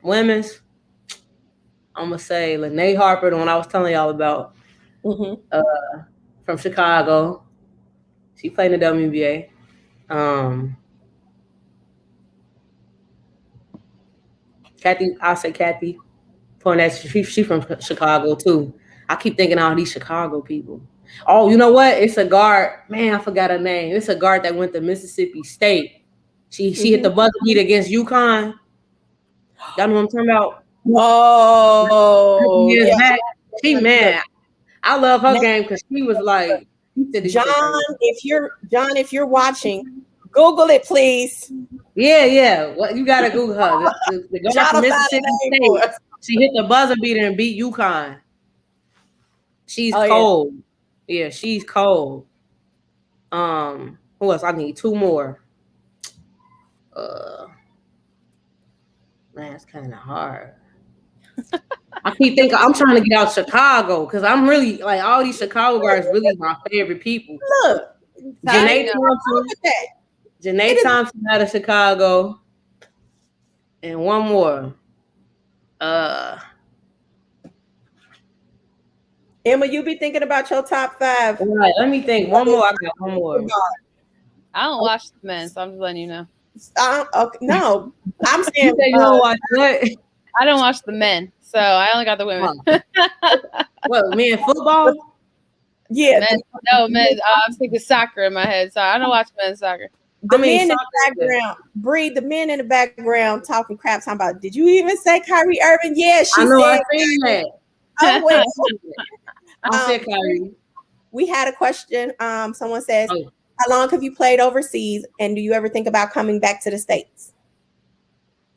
women's, I'm gonna say Lene Harper, the one I was telling y'all about, from Chicago. She played in the WNBA. Kathy, I'll say Kathy. She from Chicago too. I keep thinking all these Chicago people. Oh, you know what? It's a guard. Man, I forgot her name. It's a guard that went to Mississippi State. She hit the buzzer beat against UConn. Y'all know what I'm talking about? Oh, yeah. She mad. I love her game because she was like, John, if you're watching, Google it, please. Yeah. Well, you gotta Google her. The guard from Mississippi State. She hit the buzzer beater and beat UConn. She's cold. Yeah, she's cold. Who else? I need two more. Man, it's kind of hard. I keep thinking I'm trying to get out Chicago because I'm really like all these Chicago guards really my favorite people. Look, Janae Thompson out of Chicago. And one more. Emma, you be thinking about your top 5. All right, let me think. One more. I got one more. I don't watch the men, so I'm just letting you know. Okay, no, I'm saying you don't watch what? I don't watch the men, so I only got the women. What, men football? Yeah. Men. I'm thinking soccer in my head, so I don't watch men's soccer. The men in the background, Bh'rea, the men in the background talking crap, talking about, did you even say Kyrie Irving? Yeah, she said. I seen that. Oh, wait. I said Kyrie. We had a question. Someone says, how long have you played overseas, and do you ever think about coming back to the States?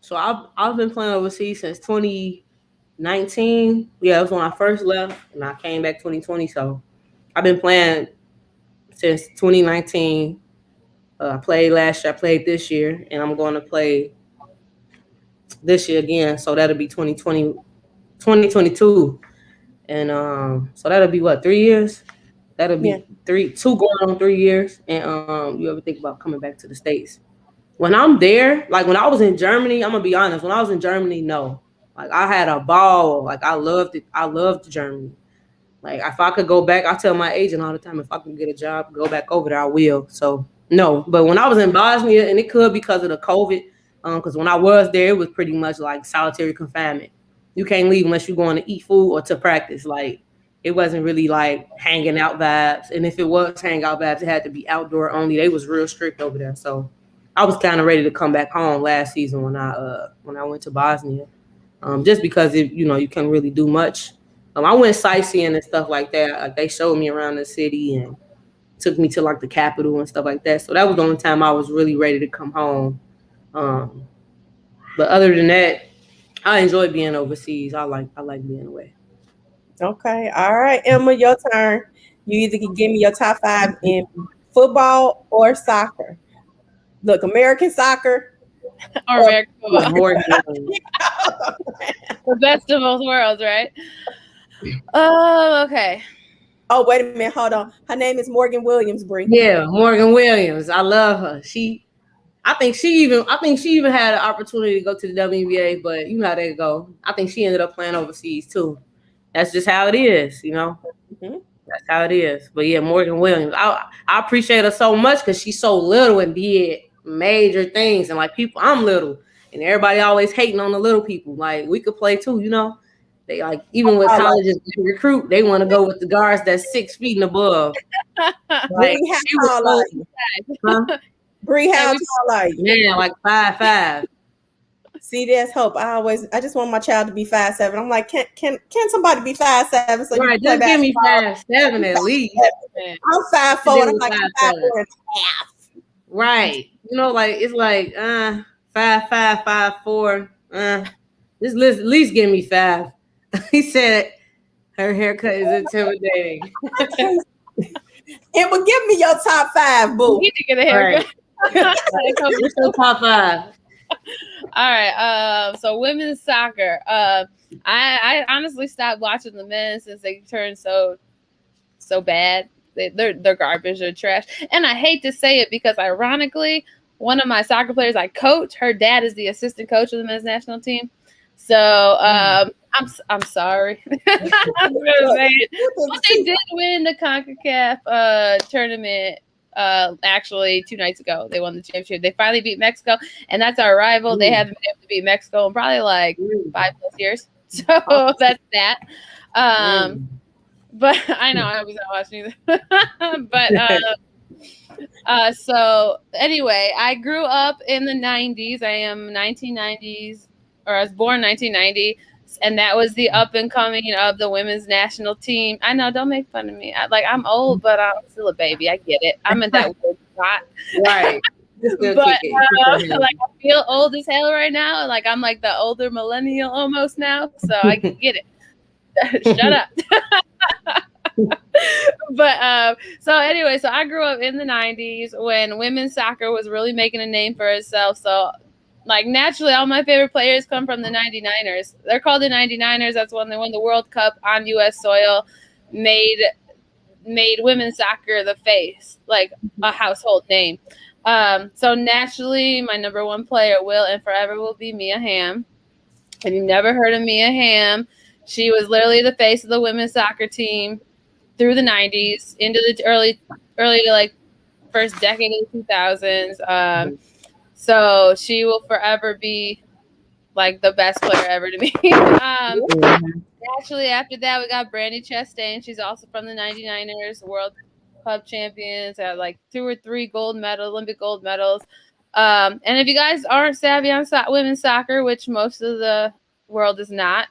So I've been playing overseas since 2019. Yeah, it was when I first left, and I came back 2020. So I've been playing since 2019. I played last year. I played this year, and I'm going to play this year again. So that'll be 2022. And so that'll be what, 3 years? That'll be 2 going on 3 years. And you ever think about coming back to the States? When I'm there, like when I was in Germany, I'm gonna be honest. When I was in Germany, no. Like I had a ball. Like I loved it. I loved Germany. Like if I could go back, I tell my agent all the time, if I can get a job, go back over there, I will. So no. But when I was in Bosnia, and it could because of the COVID, because when I was there, it was pretty much like solitary confinement. You can't leave unless you're going to eat food or to practice. Like it wasn't really like hanging out vibes. And if it was hangout vibes, it had to be outdoor only. They was real strict over there. So I was kind of ready to come back home last season when I went to Bosnia, just because you couldn't really do much. I went sightseeing and stuff like that. Like they showed me around the city and took me to like the capital and stuff like that. So that was the only time I was really ready to come home. But other than that, I enjoy being overseas. I like being away. Okay, all right, Emma, your turn. You either can give me your top 5 in football or soccer. Look, American soccer or American football. The best of both worlds, right? Oh, okay. Oh, wait a minute. Hold on. Her name is Morgan Williams, Bh'rea. Yeah, Morgan Williams. I love her. I think she even had an opportunity to go to the WNBA, but you know how they go. I think she ended up playing overseas too. That's just how it is, Mm-hmm. That's how it is. But yeah, Morgan Williams. I appreciate her so much because she's so little and did major things. And like people, I'm little, and everybody always hating on the little people. Like we could play too, They like even with colleges recruit, they want to go with the guards that's 6 feet and above. Like, Bree, how we- tall are you? Man, like 5'5". See, there's hope. I just want my child to be 5'7". I'm like, can somebody be 5'7" so you Right, can play just give me basketball? 5'7" at least. Man. I'm 5'4", and I'm like, I'm 5'7". 5'4" and a half. Right. You know, like it's like 5'5", 5'4". Just at least give me 5. He said her haircut is intimidating. It will give me your top 5, boo. You need to get a haircut. What's your top 5? All right. So women's soccer. I honestly stopped watching the men since they turned so bad. They're garbage. They're trash. And I hate to say it because ironically, one of my soccer players I coach, her dad is the assistant coach of the men's national team. So I'm sorry. I'm gonna say it. But they did win the CONCACAF tournament. Actually 2 nights ago they won the championship. They finally beat Mexico, and that's our rival. They haven't been able to beat Mexico in probably like 5+ years. So that's that. But I know I was not watching either. But so anyway, I grew up in the 90s. I am 1990s, or I was born 1990. And that was the up and coming of the women's national team. I know, don't make fun of me. I'm old, but I'm still a baby. I get it. I'm in that weird spot. Right. But like I feel old as hell right now. Like I'm like the older millennial almost now. So I get it. Shut up. But so anyway, so I grew up in the 90s when women's soccer was really making a name for itself. So like naturally, all my favorite players come from the 99ers. They're called the 99ers. That's when they won the World Cup on U.S. soil, made women's soccer the face, like a household name. So naturally, my number one player will and forever will be Mia Hamm. If you've never heard of Mia Hamm, she was literally the face of the women's soccer team through the 90s into the early like first decade of the 2000s. So she will forever be like the best player ever to me. Actually, after that, we got Brandi Chastain. She's also from the 99ers, World Cup champions, had like 2 or 3 Olympic gold medals. And if you guys aren't savvy on women's soccer, which most of the world is not,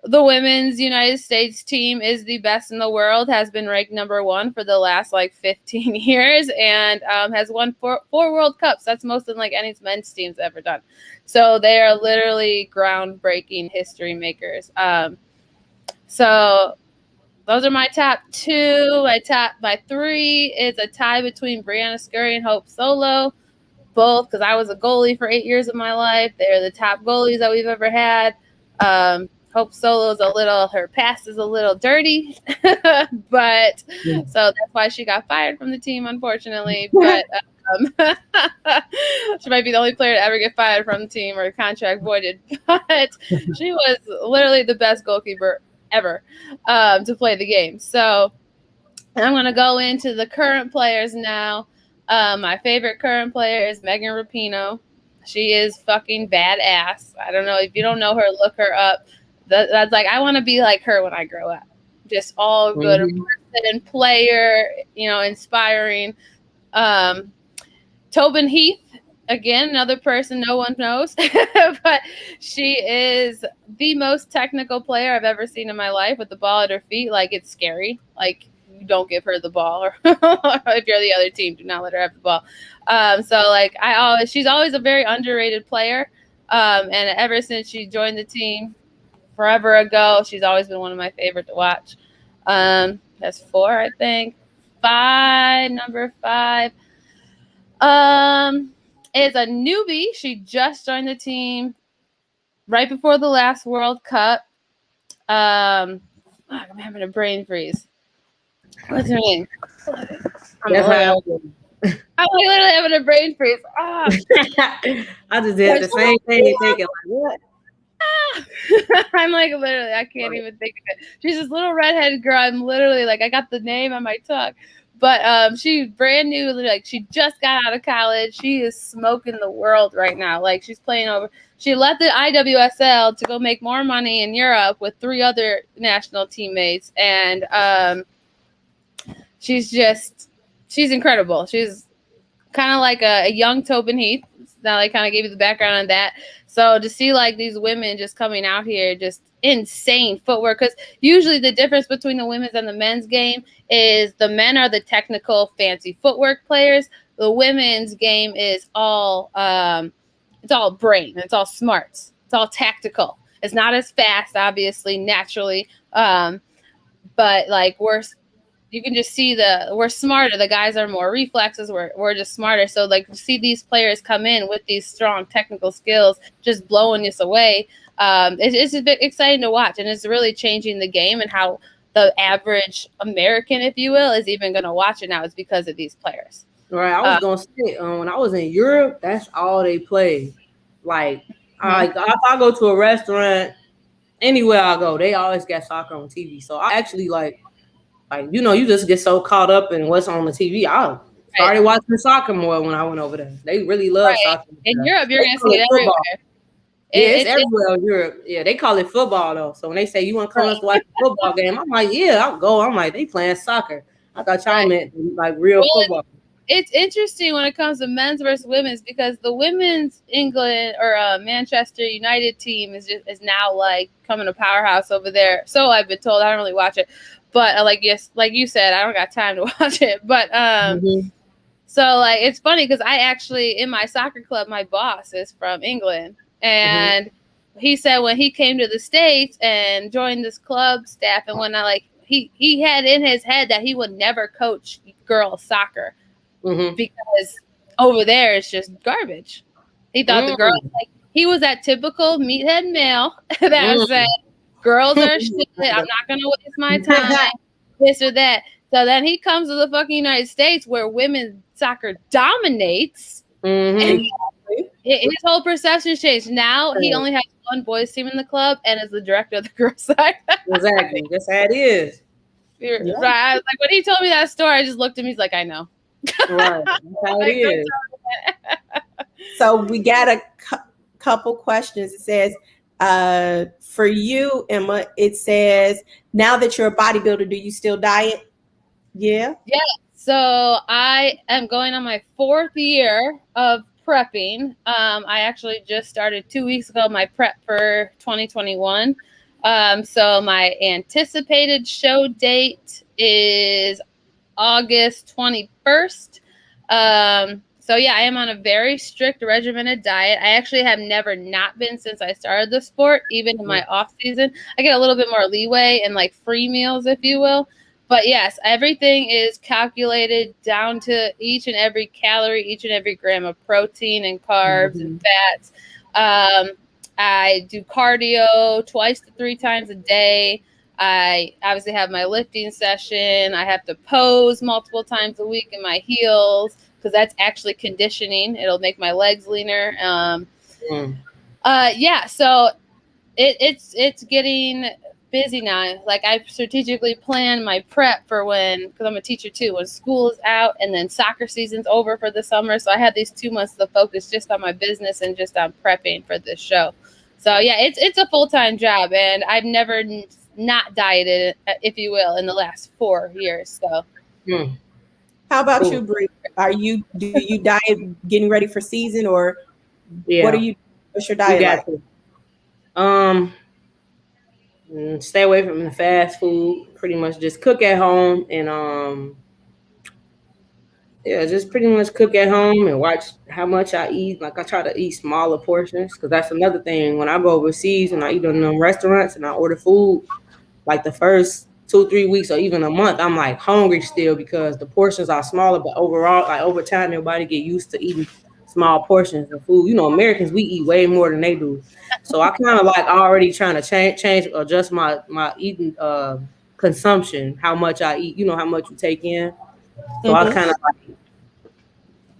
the women's United States team is the best in the world, has been ranked number 1 for the last like 15 years, and has won 4 World Cups. That's more than like any men's team's ever done. So they are literally groundbreaking history makers. So those are my top 2. My 3 is a tie between Brianna Scurry and Hope Solo, both because I was a goalie for 8 years of my life. They're the top goalies that we've ever had. Hope Solo's her past is a little dirty, but so that's why she got fired from the team, unfortunately. But she might be the only player to ever get fired from the team or contract voided. But she was literally the best goalkeeper ever to play the game. So I'm going to go into the current players now. My favorite current player is Megan Rapinoe. She is fucking badass. I don't know if you don't know her, look her up. That's like, I want to be like her when I grow up. Just all good person, player, inspiring. Tobin Heath, again, another person no one knows, but she is the most technical player I've ever seen in my life with the ball at her feet. Like, it's scary. Like, you don't give her the ball, or if you're the other team, do not let her have the ball. So like she's always a very underrated player. And ever since she joined the team forever ago, she's always been one of my favorite to watch. That's 4, I think. Number 5 is a newbie. She just joined the team right before the last World Cup. I'm having a brain freeze. What's her name? I'm literally having a brain freeze. I just did the same thing, thinking like, what? I'm like, literally, I can't even think of it. She's this little redheaded girl. I'm literally like, I got the name on my tongue. But she's brand new. Like, she just got out of college. She is smoking the world right now. Like, she's playing over. She left the IWSL to go make more money in Europe with 3 other national teammates. And she's incredible. She's kind of like a young Tobin Heath. Now I kind of gave you the background on that. So to see like these women just coming out here, just insane footwork. Because usually the difference between the women's and the men's game is the men are the technical, fancy footwork players. The women's game is all it's all brain. It's all smarts. It's all tactical. It's not as fast, obviously, naturally, but like you can just see we're smarter. The guys are more reflexes. We're just smarter. So like to see these players come in with these strong technical skills, just blowing us away. It's a bit exciting to watch, and it's really changing the game and how the average American, if you will, is even going to watch it now. It's because of these players. Right. I was gonna say when I was in Europe, that's all they play. Like, if I go to a restaurant, anywhere I go, they always got soccer on TV. So I actually like you just get so caught up in what's on the TV. I started watching soccer more when I went over there. They really love soccer. In Europe, you're gonna see it everywhere. It's everywhere in Europe. Yeah, they call it football though. So when they say you want to come to watch a football game, I'm like, yeah, I'll go. I'm like, they playing soccer. I thought y'all meant like real football. It's interesting when it comes to men's versus women's because the women's England or Manchester United team is now like coming a powerhouse over there. So I've been told. I don't really watch it, but like you said, I don't got time to watch it. But so like it's funny because I actually in my soccer club, my boss is from England, and he said when he came to the States and joined this club staff and whatnot, like he had in his head that he would never coach girls soccer. Because over there it's just garbage. He thought the girls he was that typical meathead male that said girls are shit. I'm not gonna waste my time, this or that. So then he comes to the fucking United States where women's soccer dominates, and his whole perception changed. Now he only has one boys team in the club and is the director of the girls side. Exactly, that's how it is. Right. I was like when he told me that story, I just looked at him. He's like, I know. Right. That's how it is. So we got a couple questions. It says, for you, Emma, it says, now that you're a bodybuilder, do you still diet? Yeah. Yeah. So I am going on my 4th year of prepping. I actually just started 2 weeks ago, my prep for 2021. So my anticipated show date is August 21st. So yeah, I am on a very strict regimented diet. I actually have never not been since I started the sport, even in my off season. I get a little bit more leeway and like free meals, if you will. But yes, everything is calculated down to each and every calorie, each and every gram of protein and carbs and fats. I do cardio 2 to 3 times a day. I obviously have my lifting session. I have to pose multiple times a week in my heels because that's actually conditioning. It'll make my legs leaner. Yeah, so it's getting busy now. Like I strategically plan my prep for because I'm a teacher too, when school is out and then soccer season's over for the summer. So I have these 2 months to focus just on my business and just on prepping for this show. So yeah, it's a full-time job, and I've never not dieted, if you will, in the last 4 years. So how about you, Bh'rea? Do you diet getting ready for season, or what's your diet like? Stay away from the fast food, pretty much just cook at home and just pretty much cook at home and watch how much I eat. Like I try to eat smaller portions because that's another thing. When I go overseas and I eat in them restaurants and I order food, like the first 2-3 weeks or even a month, I'm like hungry still because the portions are smaller. But overall, like over time, your body get used to eating small portions of food. You know, Americans, we eat way more than they do. So I kind of like already trying to change, adjust my eating consumption, how much I eat. You know how much you take in. So I kind of like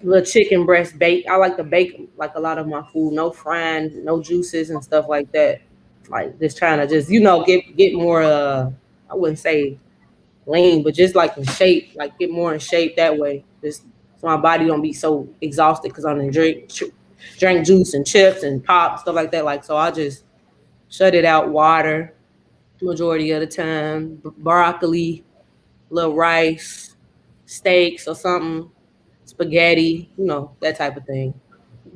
little chicken breast bake. I like to bake like a lot of my food, no frying, no juices and stuff like that. Like just trying to get more I wouldn't say lean, but just like in shape, like get more in shape that way. Just so my body don't be so exhausted because I'm gonna drink juice and chips and pop, stuff like that. Like so I just shut it out, water majority of the broccoli, little rice, steaks or something. spaghetti, that type of thing.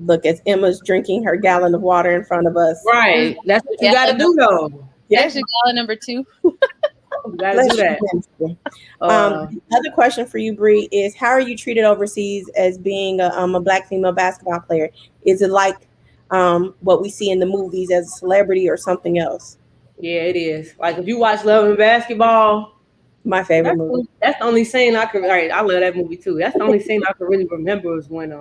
Look, as Emma's drinking her gallon of water in front of us. Right. That's what you got to do, though. Actually, gallon number 2. You got to do that. The other question for you, Bh'rea, is how are you treated overseas as being a Black female basketball player? Is it like what we see in the movies as a celebrity or something else? Yeah, it is. Like if you watch Love and Basketball, my favorite movie. That's the only scene I could. Right, I love that movie too. That's the only scene I could really remember was when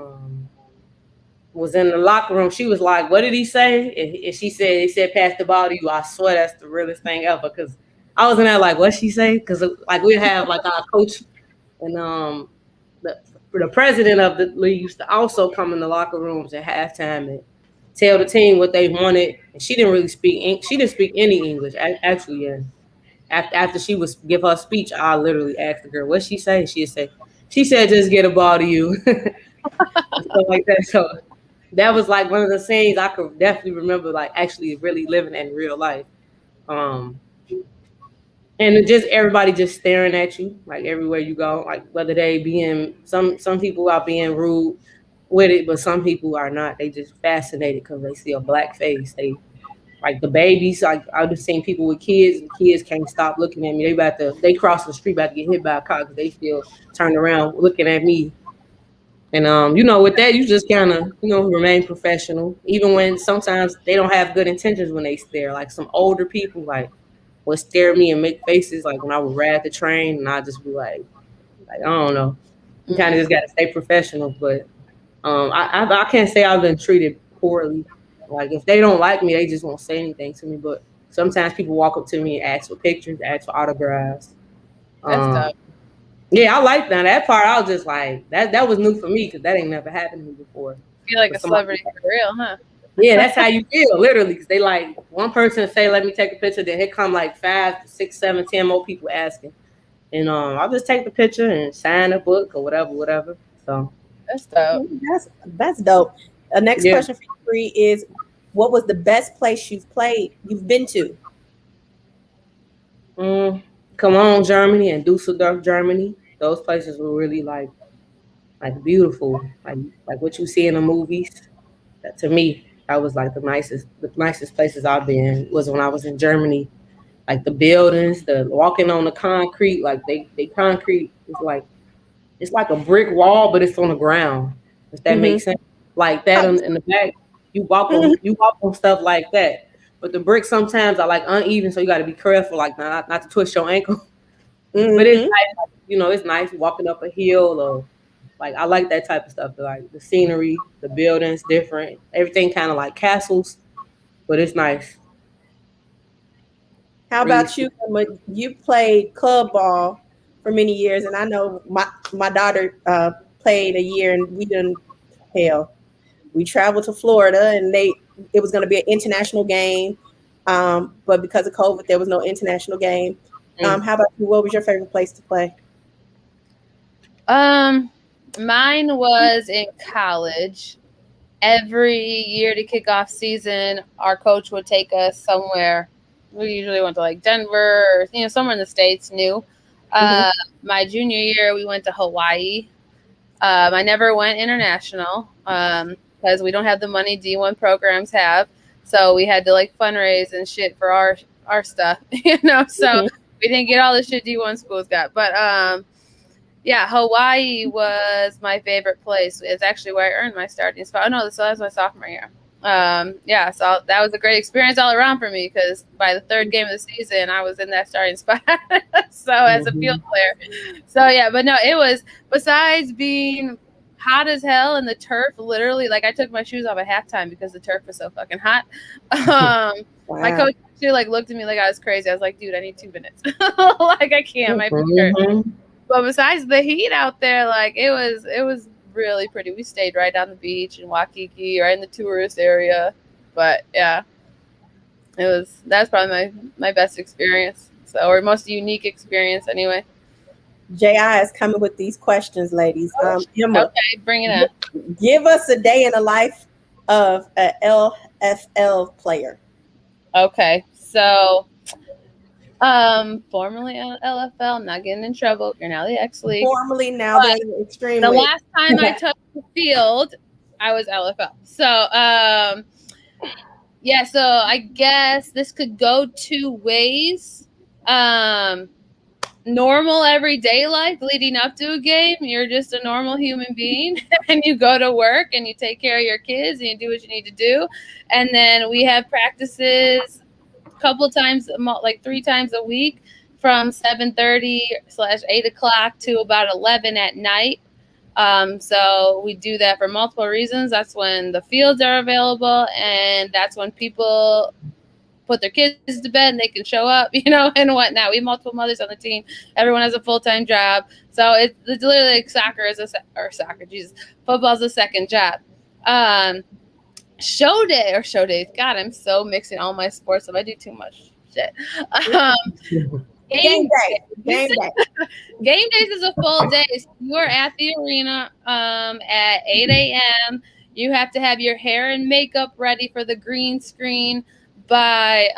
was in the locker room. She was like, "What did he say?" And she said, "He said pass the ball to you." I swear that's the realest thing ever. Because I was in there like, "What she say?" Because like we have like our coach and the president of the league used to also come in the locker rooms at halftime and tell the team what they wanted. And she didn't really speak. She didn't speak any English actually. Yeah. After she was give her speech, I literally asked the girl, "What she say?" She said, "Just get a ball to you," stuff like that. So that was like one of the scenes I could definitely remember, like actually really living in real life. And just everybody just staring at you, like everywhere you go, like whether they being some people are being rude with it, but some people are not. They just fascinated because they see a Black face. They like the babies. Like I've just seen people with kids, and kids can't stop looking at me. They cross the street about to get hit by a car because they still turned around looking at me. And with that, you just kind of remain professional, even when sometimes they don't have good intentions when they stare. Like some older people like would stare at me and make faces like when I would ride the train, and I'd just be like I don't know. You kind of just gotta stay professional, but I can't say I've been treated poorly. Like if they don't like me, they just won't say anything to me. But sometimes people walk up to me and ask for pictures, ask for autographs. That's tough. Yeah, I like that. That part I was just like that was new for me because that ain't never happened to me before. Feel like a celebrity for real, huh? Yeah, that's how you feel, literally. Because they like one person say, "Let me take a picture," then here come like 5, 6, 7, 10 more people asking, and I'll just take the picture and sign a book or whatever. So that's dope. That's dope. The next question for you, Bh'rea, is what was the best place you've been to? Cologne, Germany, and Dusseldorf, Germany. Those places were really like beautiful, like what you see in the movies. To me, that was like the nicest places I've been was when I was in Germany. Like the buildings, the walking on the concrete, like they concrete is like it's like a brick wall, but it's on the ground. If that makes sense, like that in the back, you walk on stuff like that. But the bricks sometimes are like uneven, so you got to be careful, like not to twist your ankle. But it's nice, it's nice walking up a hill or like I like that type of stuff. Like the scenery, the buildings, different, everything kind of like castles, but it's nice. How about you? You played club ball for many years, and I know my daughter played a year, and we traveled to Florida, and it was going to be an international game, but because of COVID, there was no international game. How about you? What was your favorite place to play? Mine was in college. Every year to kick off season, our coach would take us somewhere. We usually went to like Denver or somewhere in the States new. My junior year, we went to Hawaii. I never went international because we don't have the money D1 programs have. So we had to like fundraise and shit for our stuff, so we didn't get all the shit D1 schools got. But Hawaii was my favorite place. It's actually where I earned my starting spot. Oh no, so that was my sophomore year. So that was a great experience all around for me because by the third game of the season, I was in that starting spot. So as a field player. So but no, it was, besides being hot as hell and the turf, literally, like I took my shoes off at halftime because the turf was so fucking hot. Wow. My coach actually like looked at me like I was crazy. I was like, dude, I need 2 minutes. Like I can't, my feet hurt. But besides the heat out there, like it was really pretty. We stayed right down the beach in Waikiki, right in the tourist area. But that's probably my best experience. So, or most unique experience anyway. J.I. is coming with these questions, ladies. Emma, okay, bring it up. Give us a day in the life of an LFL player. Okay, so Formerly LFL. I'm not getting in trouble. You're now the X League. Formerly, now they're the Extreme The League. last time I touched the field, I was LFL. So, yeah. So I guess this could go two ways. Normal everyday life leading up to a game, you're just a normal human being and you go to work and you take care of your kids and you do what you need to do. And then we have practices a couple times, like 3 times a week from 7:30/8 o'clock to about 11 at night. So we do that for multiple reasons. That's when the fields are available, and that's when people put their kids to bed and they can show up, and whatnot. We have multiple mothers on the team. Everyone has a full-time job. So it's literally like football's a second job. Show days. God, I'm so mixing all my sports up. I do too much shit. Game day. Game days is a full day. So you're at the arena at 8 a.m. You have to have your hair and makeup ready for the green screen by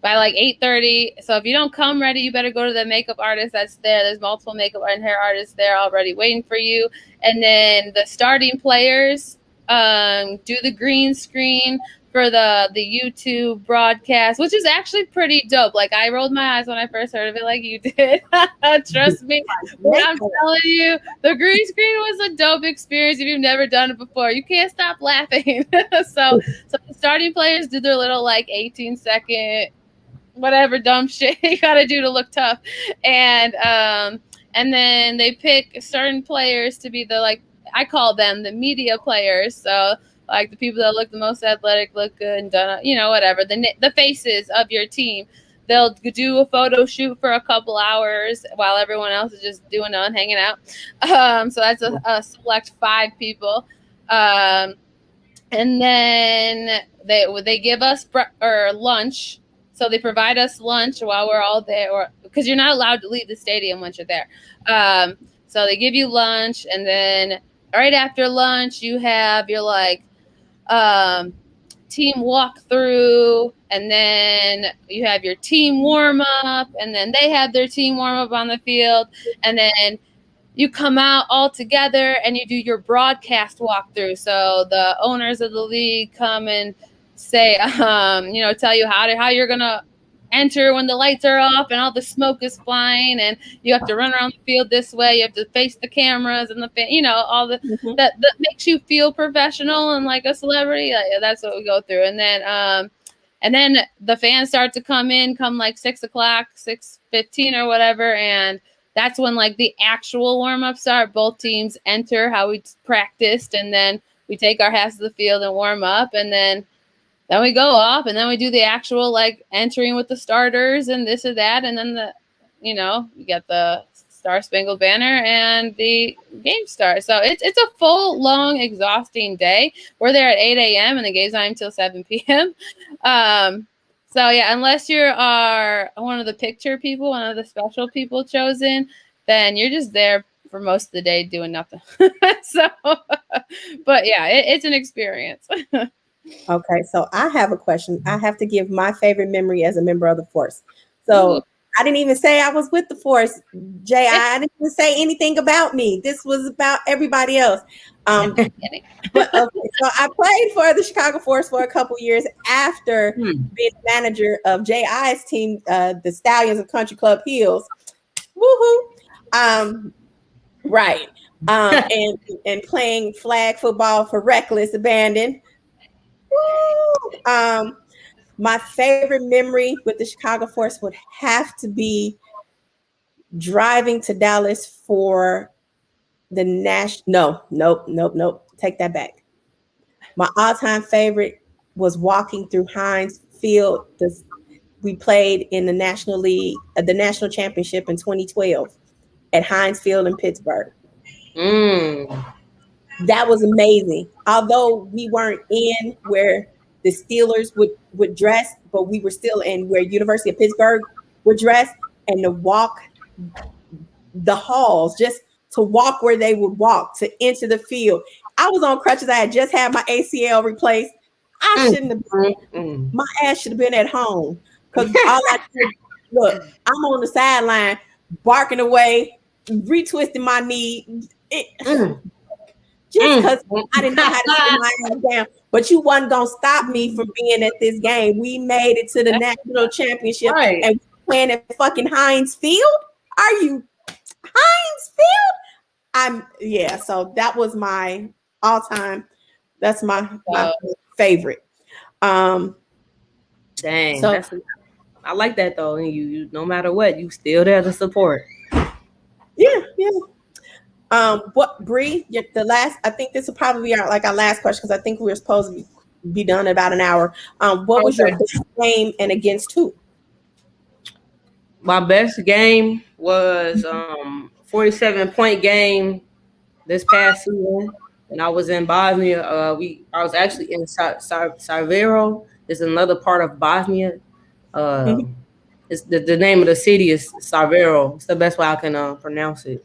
like 8:30. So if you don't come ready, you better go to the makeup artist that's there. There's multiple makeup and hair artists there already waiting for you. And then the starting players do the green screen for the YouTube broadcast, which is actually pretty dope. Like, I rolled my eyes when I first heard of it, like you did. Trust me. But I'm telling you, the green screen was a dope experience if you've never done it before. You can't stop laughing. So the starting players do their little, like, 18-second whatever dumb shit you gotta do to look tough. And then they pick certain players to be the, like, I call them the media players. So, like, the people that look the most athletic, look good, and done, whatever, the faces of your team. They'll do a photo shoot for a couple hours while everyone else is just doing on hanging out. So that's a select 5 people. And then they give us lunch. So they provide us lunch while we're all there, because you're not allowed to leave the stadium once you're there. So they give you lunch, and then right after lunch, you have your, like, team walkthrough, and then you have your team warm up, and then they have their team warm up on the field, and then you come out all together and you do your broadcast walkthrough. So the owners of the league come and say, tell you how you're gonna enter when the lights are off and all the smoke is flying, and you have to run around the field this way. You have to face the cameras and all the that makes you feel professional and like a celebrity. That's what we go through. And then the fans start to come like 6 o'clock, 6:15 or whatever, and that's when, like, the actual warm-ups start. Both teams enter how we practiced, and then we take our hats to the field and warm up, and then we go off, and then we do the actual, like, entering with the starters and this or that. And then you get the Star Spangled Banner and the game starts. So it's a full, long, exhausting day. We're there at 8 a.m. and the game's not until 7 p.m. So yeah, unless you are one of the picture people, one of the special people chosen, then you're just there for most of the day doing nothing. But yeah, it's an experience. Okay, so I have a question. I have to give my favorite memory as a member of the Force. So I didn't even say I was with the Force, Jay. I didn't even say anything about me. This was about everybody else. But okay, so I played for the Chicago Force for a couple years after being manager of J.I.'s team, the Stallions of Country Club Hills. Woohoo! Right. And playing flag football for Reckless Abandon. My favorite memory with the Chicago Force would have to be driving to Dallas for the national. Nope. Take that back. My all-time favorite was walking through Heinz Field. We played in the National League, the National Championship in 2012 at Heinz Field in Pittsburgh. That was amazing. Although we weren't in where the Steelers would dress, but we were still in where University of Pittsburgh would dress, and to walk the halls, just to walk where they would walk to enter the field. I was on crutches. I had just had my ACL replaced. I shouldn't have been, my ass should have been at home. Because all I do, look, I'm on the sideline barking away, retwisting my knee. Just because I didn't know how to sit my ass down. But you wasn't going to stop me from being at this game. We made it to the national championship. Right. And we're playing at fucking Heinz Field? Are you Heinz Field? So that was my all-time. That's my favorite. Dang. So, I like that though. And you no matter what, you still there to support. Yeah. What Bh'rea? The last, I think this will probably be our last question because I think we were supposed to be done in about an hour. What was your best game and against who? My best game was 47-point game this past season, and I was in Bosnia. I was actually in Sarajevo. It's another part of Bosnia. It's the name of the city is Sarajevo. It's the best way I can pronounce it.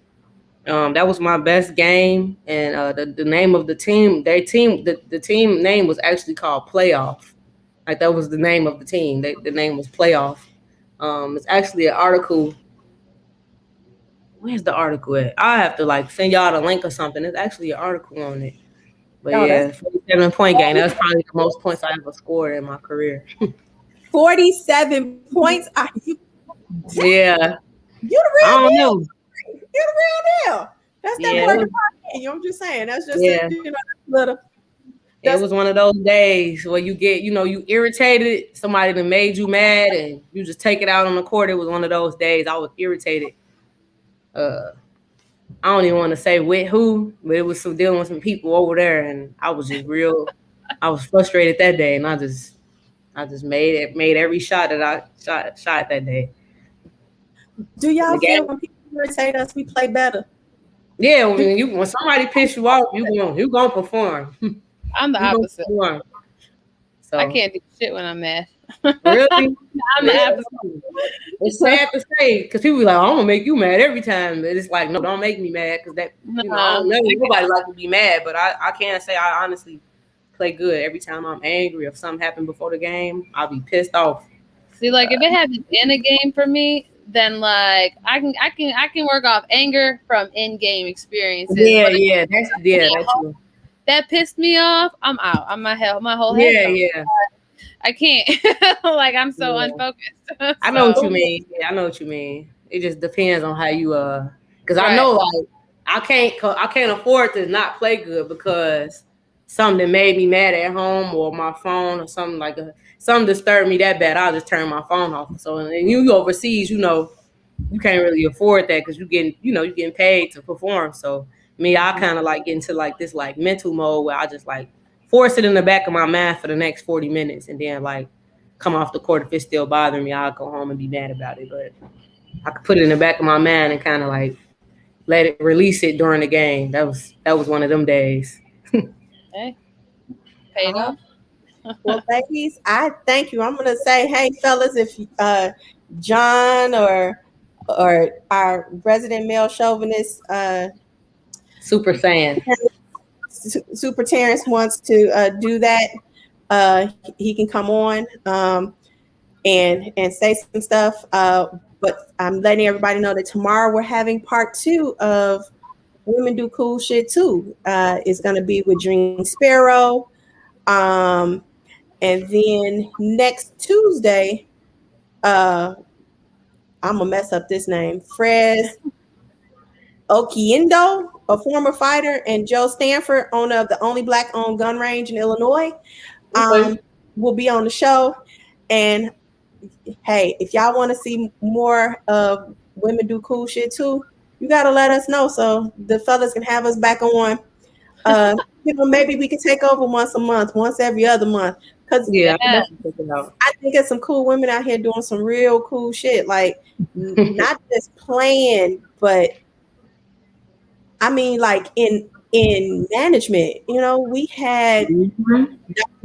That was my best game, and the name of the team, the team name was actually called Playoff. Like that was the name of the team. The name was Playoff. It's actually an article. Where's the article at? I have to send y'all the link or something. There's actually an article on it. But 47-point game. That's probably the most points I ever scored in my career. 47 points. Yeah. You the real I don't deal. know. You're the real deal. That's that working hard. I'm just saying. That's just little. It was one of those days where you get, you irritated. Somebody that made you mad, and you just take it out on the court. It was one of those days. I was irritated. I don't even want to say with who, but it was dealing with some people over there, and I was just I was frustrated that day, and I just made every shot that I shot that day. Do y'all feel when people irritate us, we play better? Yeah, when somebody piss you off, you gonna perform. I'm the opposite. So I can't do shit when I'm mad. Really? I'm the opposite. It's sad to say because people be like, I'm gonna make you mad every time. But it's like, no, don't make me mad because I don't know nobody like to be mad, but I can't say I honestly play good every time I'm angry. If something happened before the game, I'll be pissed off. See, if it happens in a game for me, then I can work off anger from in-game experiences. That's true. That pissed me off. I'm out. I'm my whole head. Yeah. I can't. I'm so unfocused. I know what you mean. Yeah, I know what you mean. It just depends on how you because I know I can't afford to not play good because something made me mad at home or my phone or something something disturbed me that bad. I'll just turn my phone off. So and you overseas, you can't really afford that because you're getting paid to perform. So I kind of get into this mental mode where I just force it in the back of my mind for the next 40 minutes and then come off the court. If it's still bothering me, I'll go home and be mad about it. But I could put it in the back of my mind and kind of let it release it during the game. That was one of them days. Okay. Paid off. Well, ladies, I thank you. I'm gonna say, hey, fellas, if John or our resident male chauvinist Super Saiyan. Super Terrence wants to do that, he can come on and say some stuff. But I'm letting everybody know that tomorrow we're having part 2 of Women Do Cool Shit Too. It's going to be with Dream Sparrow. And then next Tuesday, I'm going to mess up this name, Fred Okiendo, a former fighter, and Joe Stanford, owner of the only Black-owned gun range in Illinois, will be on the show. And hey, if y'all want to see more of Women Do Cool Shit Too, you got to let us know so the fellas can have us back on. Maybe we can take over once a month, once every other month. Because I think there's some cool women out here doing some real cool shit. Not just playing, but I mean, in management, we had Dr.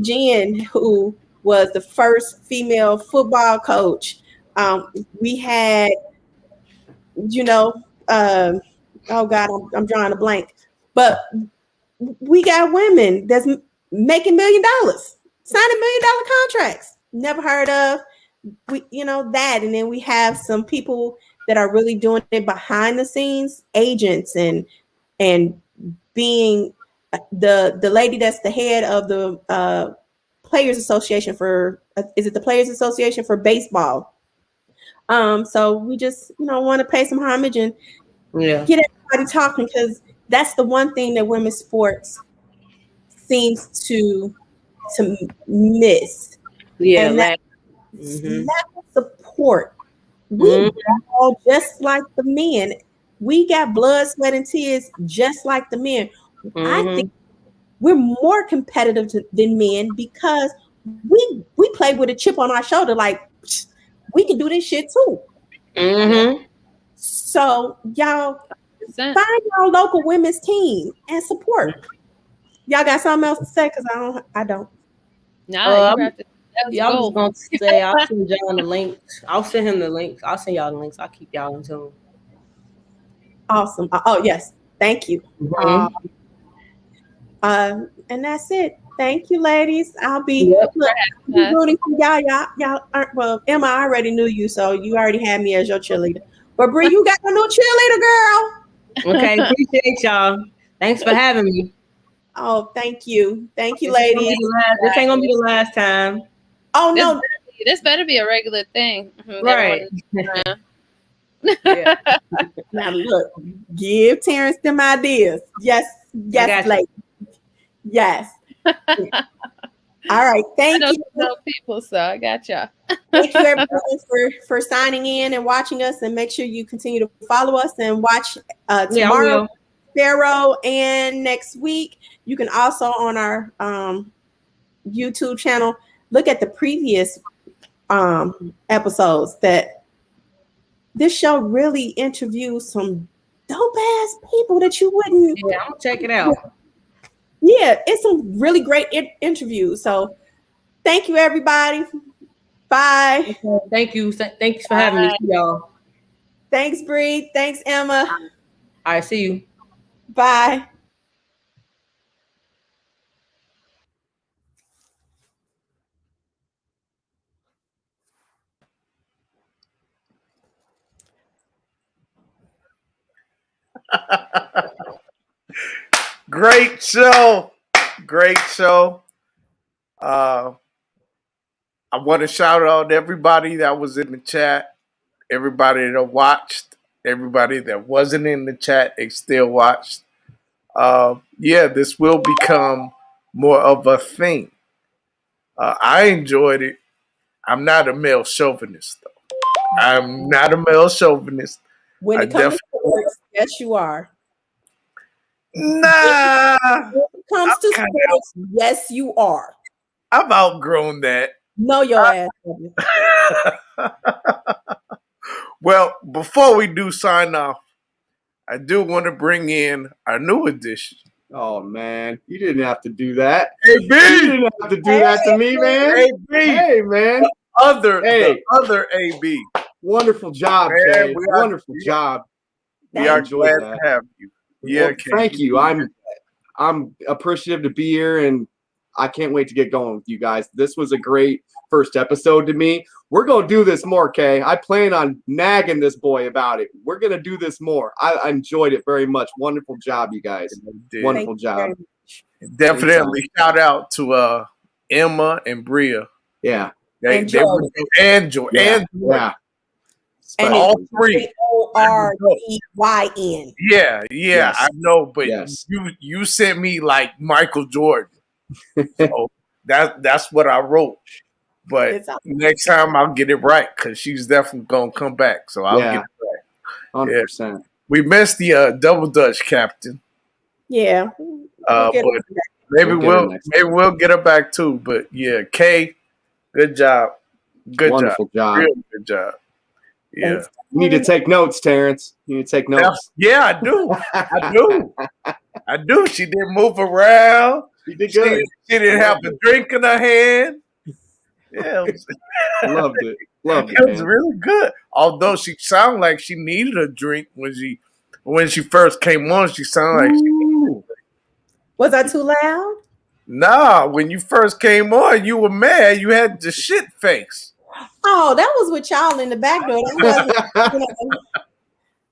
Jen, who was the first female football coach. We had, oh God, I'm drawing a blank. But we got women that's making $1 million, signing $1 million contracts. Never heard of. that, and then we have some people that are really doing it behind the scenes, agents and being the lady that's the head of the Players Association for is it the Players Association for baseball? So we just want to pay some homage and get everybody talking, because that's the one thing that women's sports seems to miss. Yeah, and lack No, you have to. Y'all was gonna say I'll send y'all the links. I'll send him the links. I'll send y'all the links. I'll keep y'all in tune. Awesome. Oh yes, thank you. And that's it. Thank you, ladies. I'll be rooting for y'all. Y'all aren't, well, Emma, I already knew you, so you already had me as your cheerleader. But Brie, you got a new cheerleader, girl. Okay, appreciate y'all. Thanks for having me. Oh, thank you, ladies. This ain't gonna be the last time. Oh no, this better be a regular thing, right? Yeah. Now look, give Terrence them ideas. Yes, ladies. Yes. All right. Thank you. Know people, so I got y'all. Thank you, everyone, for signing in and watching us. And make sure you continue to follow us and watch tomorrow, Pharaoh, and next week. You can also on our YouTube channel look at the previous episodes. That this show really interviews some dope ass people that you wouldn't. Yeah, I'm gonna check it out. Yeah, it's some really great interviews. So thank you, everybody. Bye. Thank you. Thanks for having me, y'all. Thanks, Bree. Thanks, Emma. All right, see you. Bye. Great show. Great show. I want to shout out everybody that was in the chat, everybody that watched, everybody that wasn't in the chat and still watched. This will become more of a thing. I enjoyed it. I'm not a male chauvinist, though. I'm not a male chauvinist. When it comes to sports, yes, you are. Nah. When it comes to sports, yes, you are. I've outgrown that. Know your ass. Well, before we do sign off, I do want to bring in our new addition. Oh man, you didn't have to do that. Hey, B! You didn't have to do that to me, man. Hey, B! Hey, man. The other AB. Wonderful job, Kay. Wonderful job. We are glad to have you. Yeah, well, thank you. I'm appreciative to be here, and I can't wait to get going with you guys. This was a great first episode to me. We're going to do this more, Kay. I plan on nagging this boy about it. We're going to do this more. I enjoyed it very much. Wonderful job, you guys. Wonderful job. Definitely shout out to Emma and Bh'rea. Yeah. And Jordyn. Yeah. And all three. Jordyn. Yeah, yes. I know, but you sent me like Michael Jordan. So that's what I wrote. But next time I'll get it right, because she's definitely gonna come back. So I'll get it right. 100%. Yeah. We missed the double Dutch captain. Yeah. But maybe we'll get her back too. But yeah, Kay, good job. Wonderful job. Real good job. Yeah. You need to take notes, Terrence. You need to take notes. Yeah, I do. I do. She didn't move around. She did good. She didn't have a drink in her hand. Yeah. Loved it. Loved it. It was really good. Although she sounded like she needed a drink when she first came on. She sounded like she needed a drink. Was I too loud? Nah, when you first came on, you were mad. You had the shit face. Oh, that was with y'all in the back door. That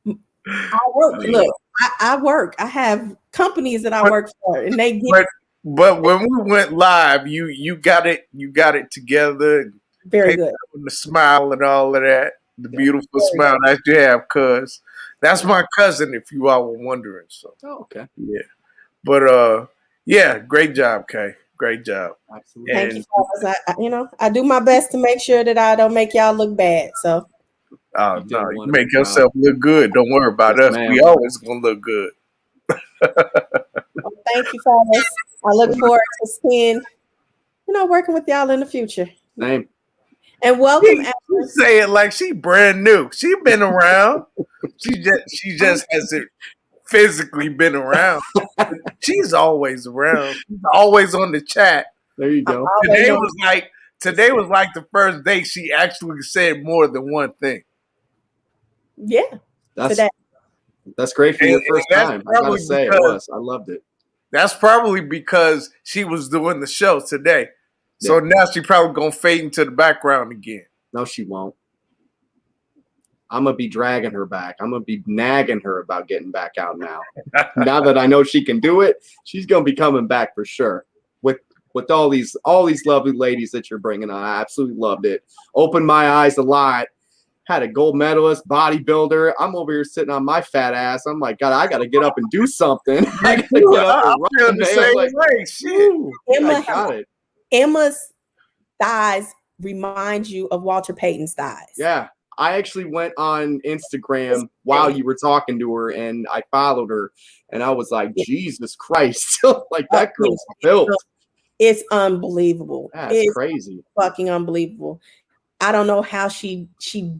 wasn't, I work. Look, I work. I have companies that I work for, and they get But when we went live, you got it together. very good. The smile and all of that, the beautiful smile that you have, cuz that's my cousin. If you all were wondering, so okay, yeah. But yeah, great job, Kay. Great job. Absolutely. Thank you, fellas. I do my best to make sure that I don't make y'all look bad. So. Oh no, you make yourself look good. Don't worry about us. Ma'am. We always gonna look good. Well, thank you, fellas. I look forward to seeing, working with y'all in the future. Same. And welcome. She say it like she brand new. She been around. she just hasn't physically been around. She's always around. She's always on the chat. There you go. Today was like the first day she actually said more than one thing. Yeah. That's great for your first time. I gotta say it was. I loved it. That's probably because she was doing the show today. So now she probably gonna fade into the background again. No, she won't. I'm gonna be dragging her back. I'm gonna be nagging her about getting back out now. Now that I know she can do it, she's gonna be coming back for sure. With all these lovely ladies that you're bringing on, I absolutely loved it. Opened my eyes a lot. Had a gold medalist, bodybuilder. I'm over here sitting on my fat ass. I'm like, God, I got to get up and do something. I got to get up and run. The same way. Shit. I got it. Emma's thighs remind you of Walter Payton's thighs. Yeah. I actually went on Instagram while you were talking to her, and I followed her, and I was like, Jesus Christ. Like, that girl's built. It's unbelievable. That's crazy. Fucking unbelievable. I don't know how she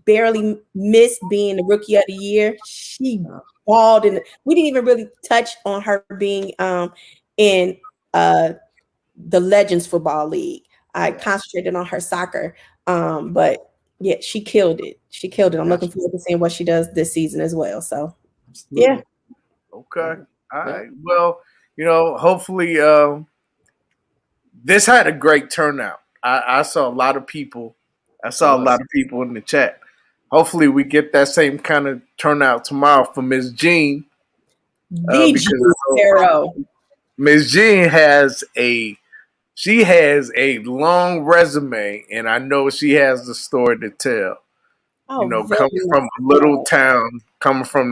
barely missed being the rookie of the year. She balled, and we didn't even really touch on her being in the Legends Football League. I concentrated on her soccer, but yeah, she killed it. I'm looking forward to seeing what she does this season as well. So, yeah. Okay. All right. Well, hopefully this had a great turnout. I saw a lot of people. I saw a lot of people in the chat. Hopefully, we get that same kind of turnout tomorrow for Miss Jean. Miss Jean has a long resume, and I know she has a story to tell. Coming from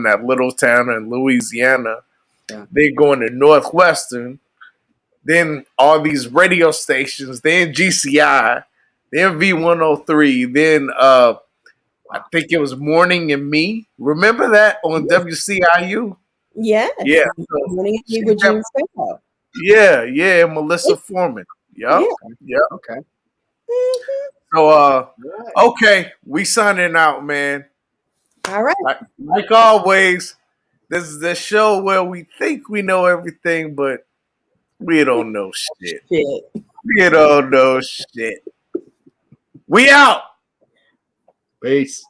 that little town in Louisiana, then going to Northwestern, then all these radio stations, then GCI. Then V103, then I think it was Morning and Me. Remember that on WCIU? Yeah. Yeah. Morning and Me with June Sparrow. Yeah, Melissa Foreman. Yep. Okay. So okay, we signing out, man. All right. Like always, this is the show where we think we know everything, but we don't know shit. We don't know shit. We out. Peace.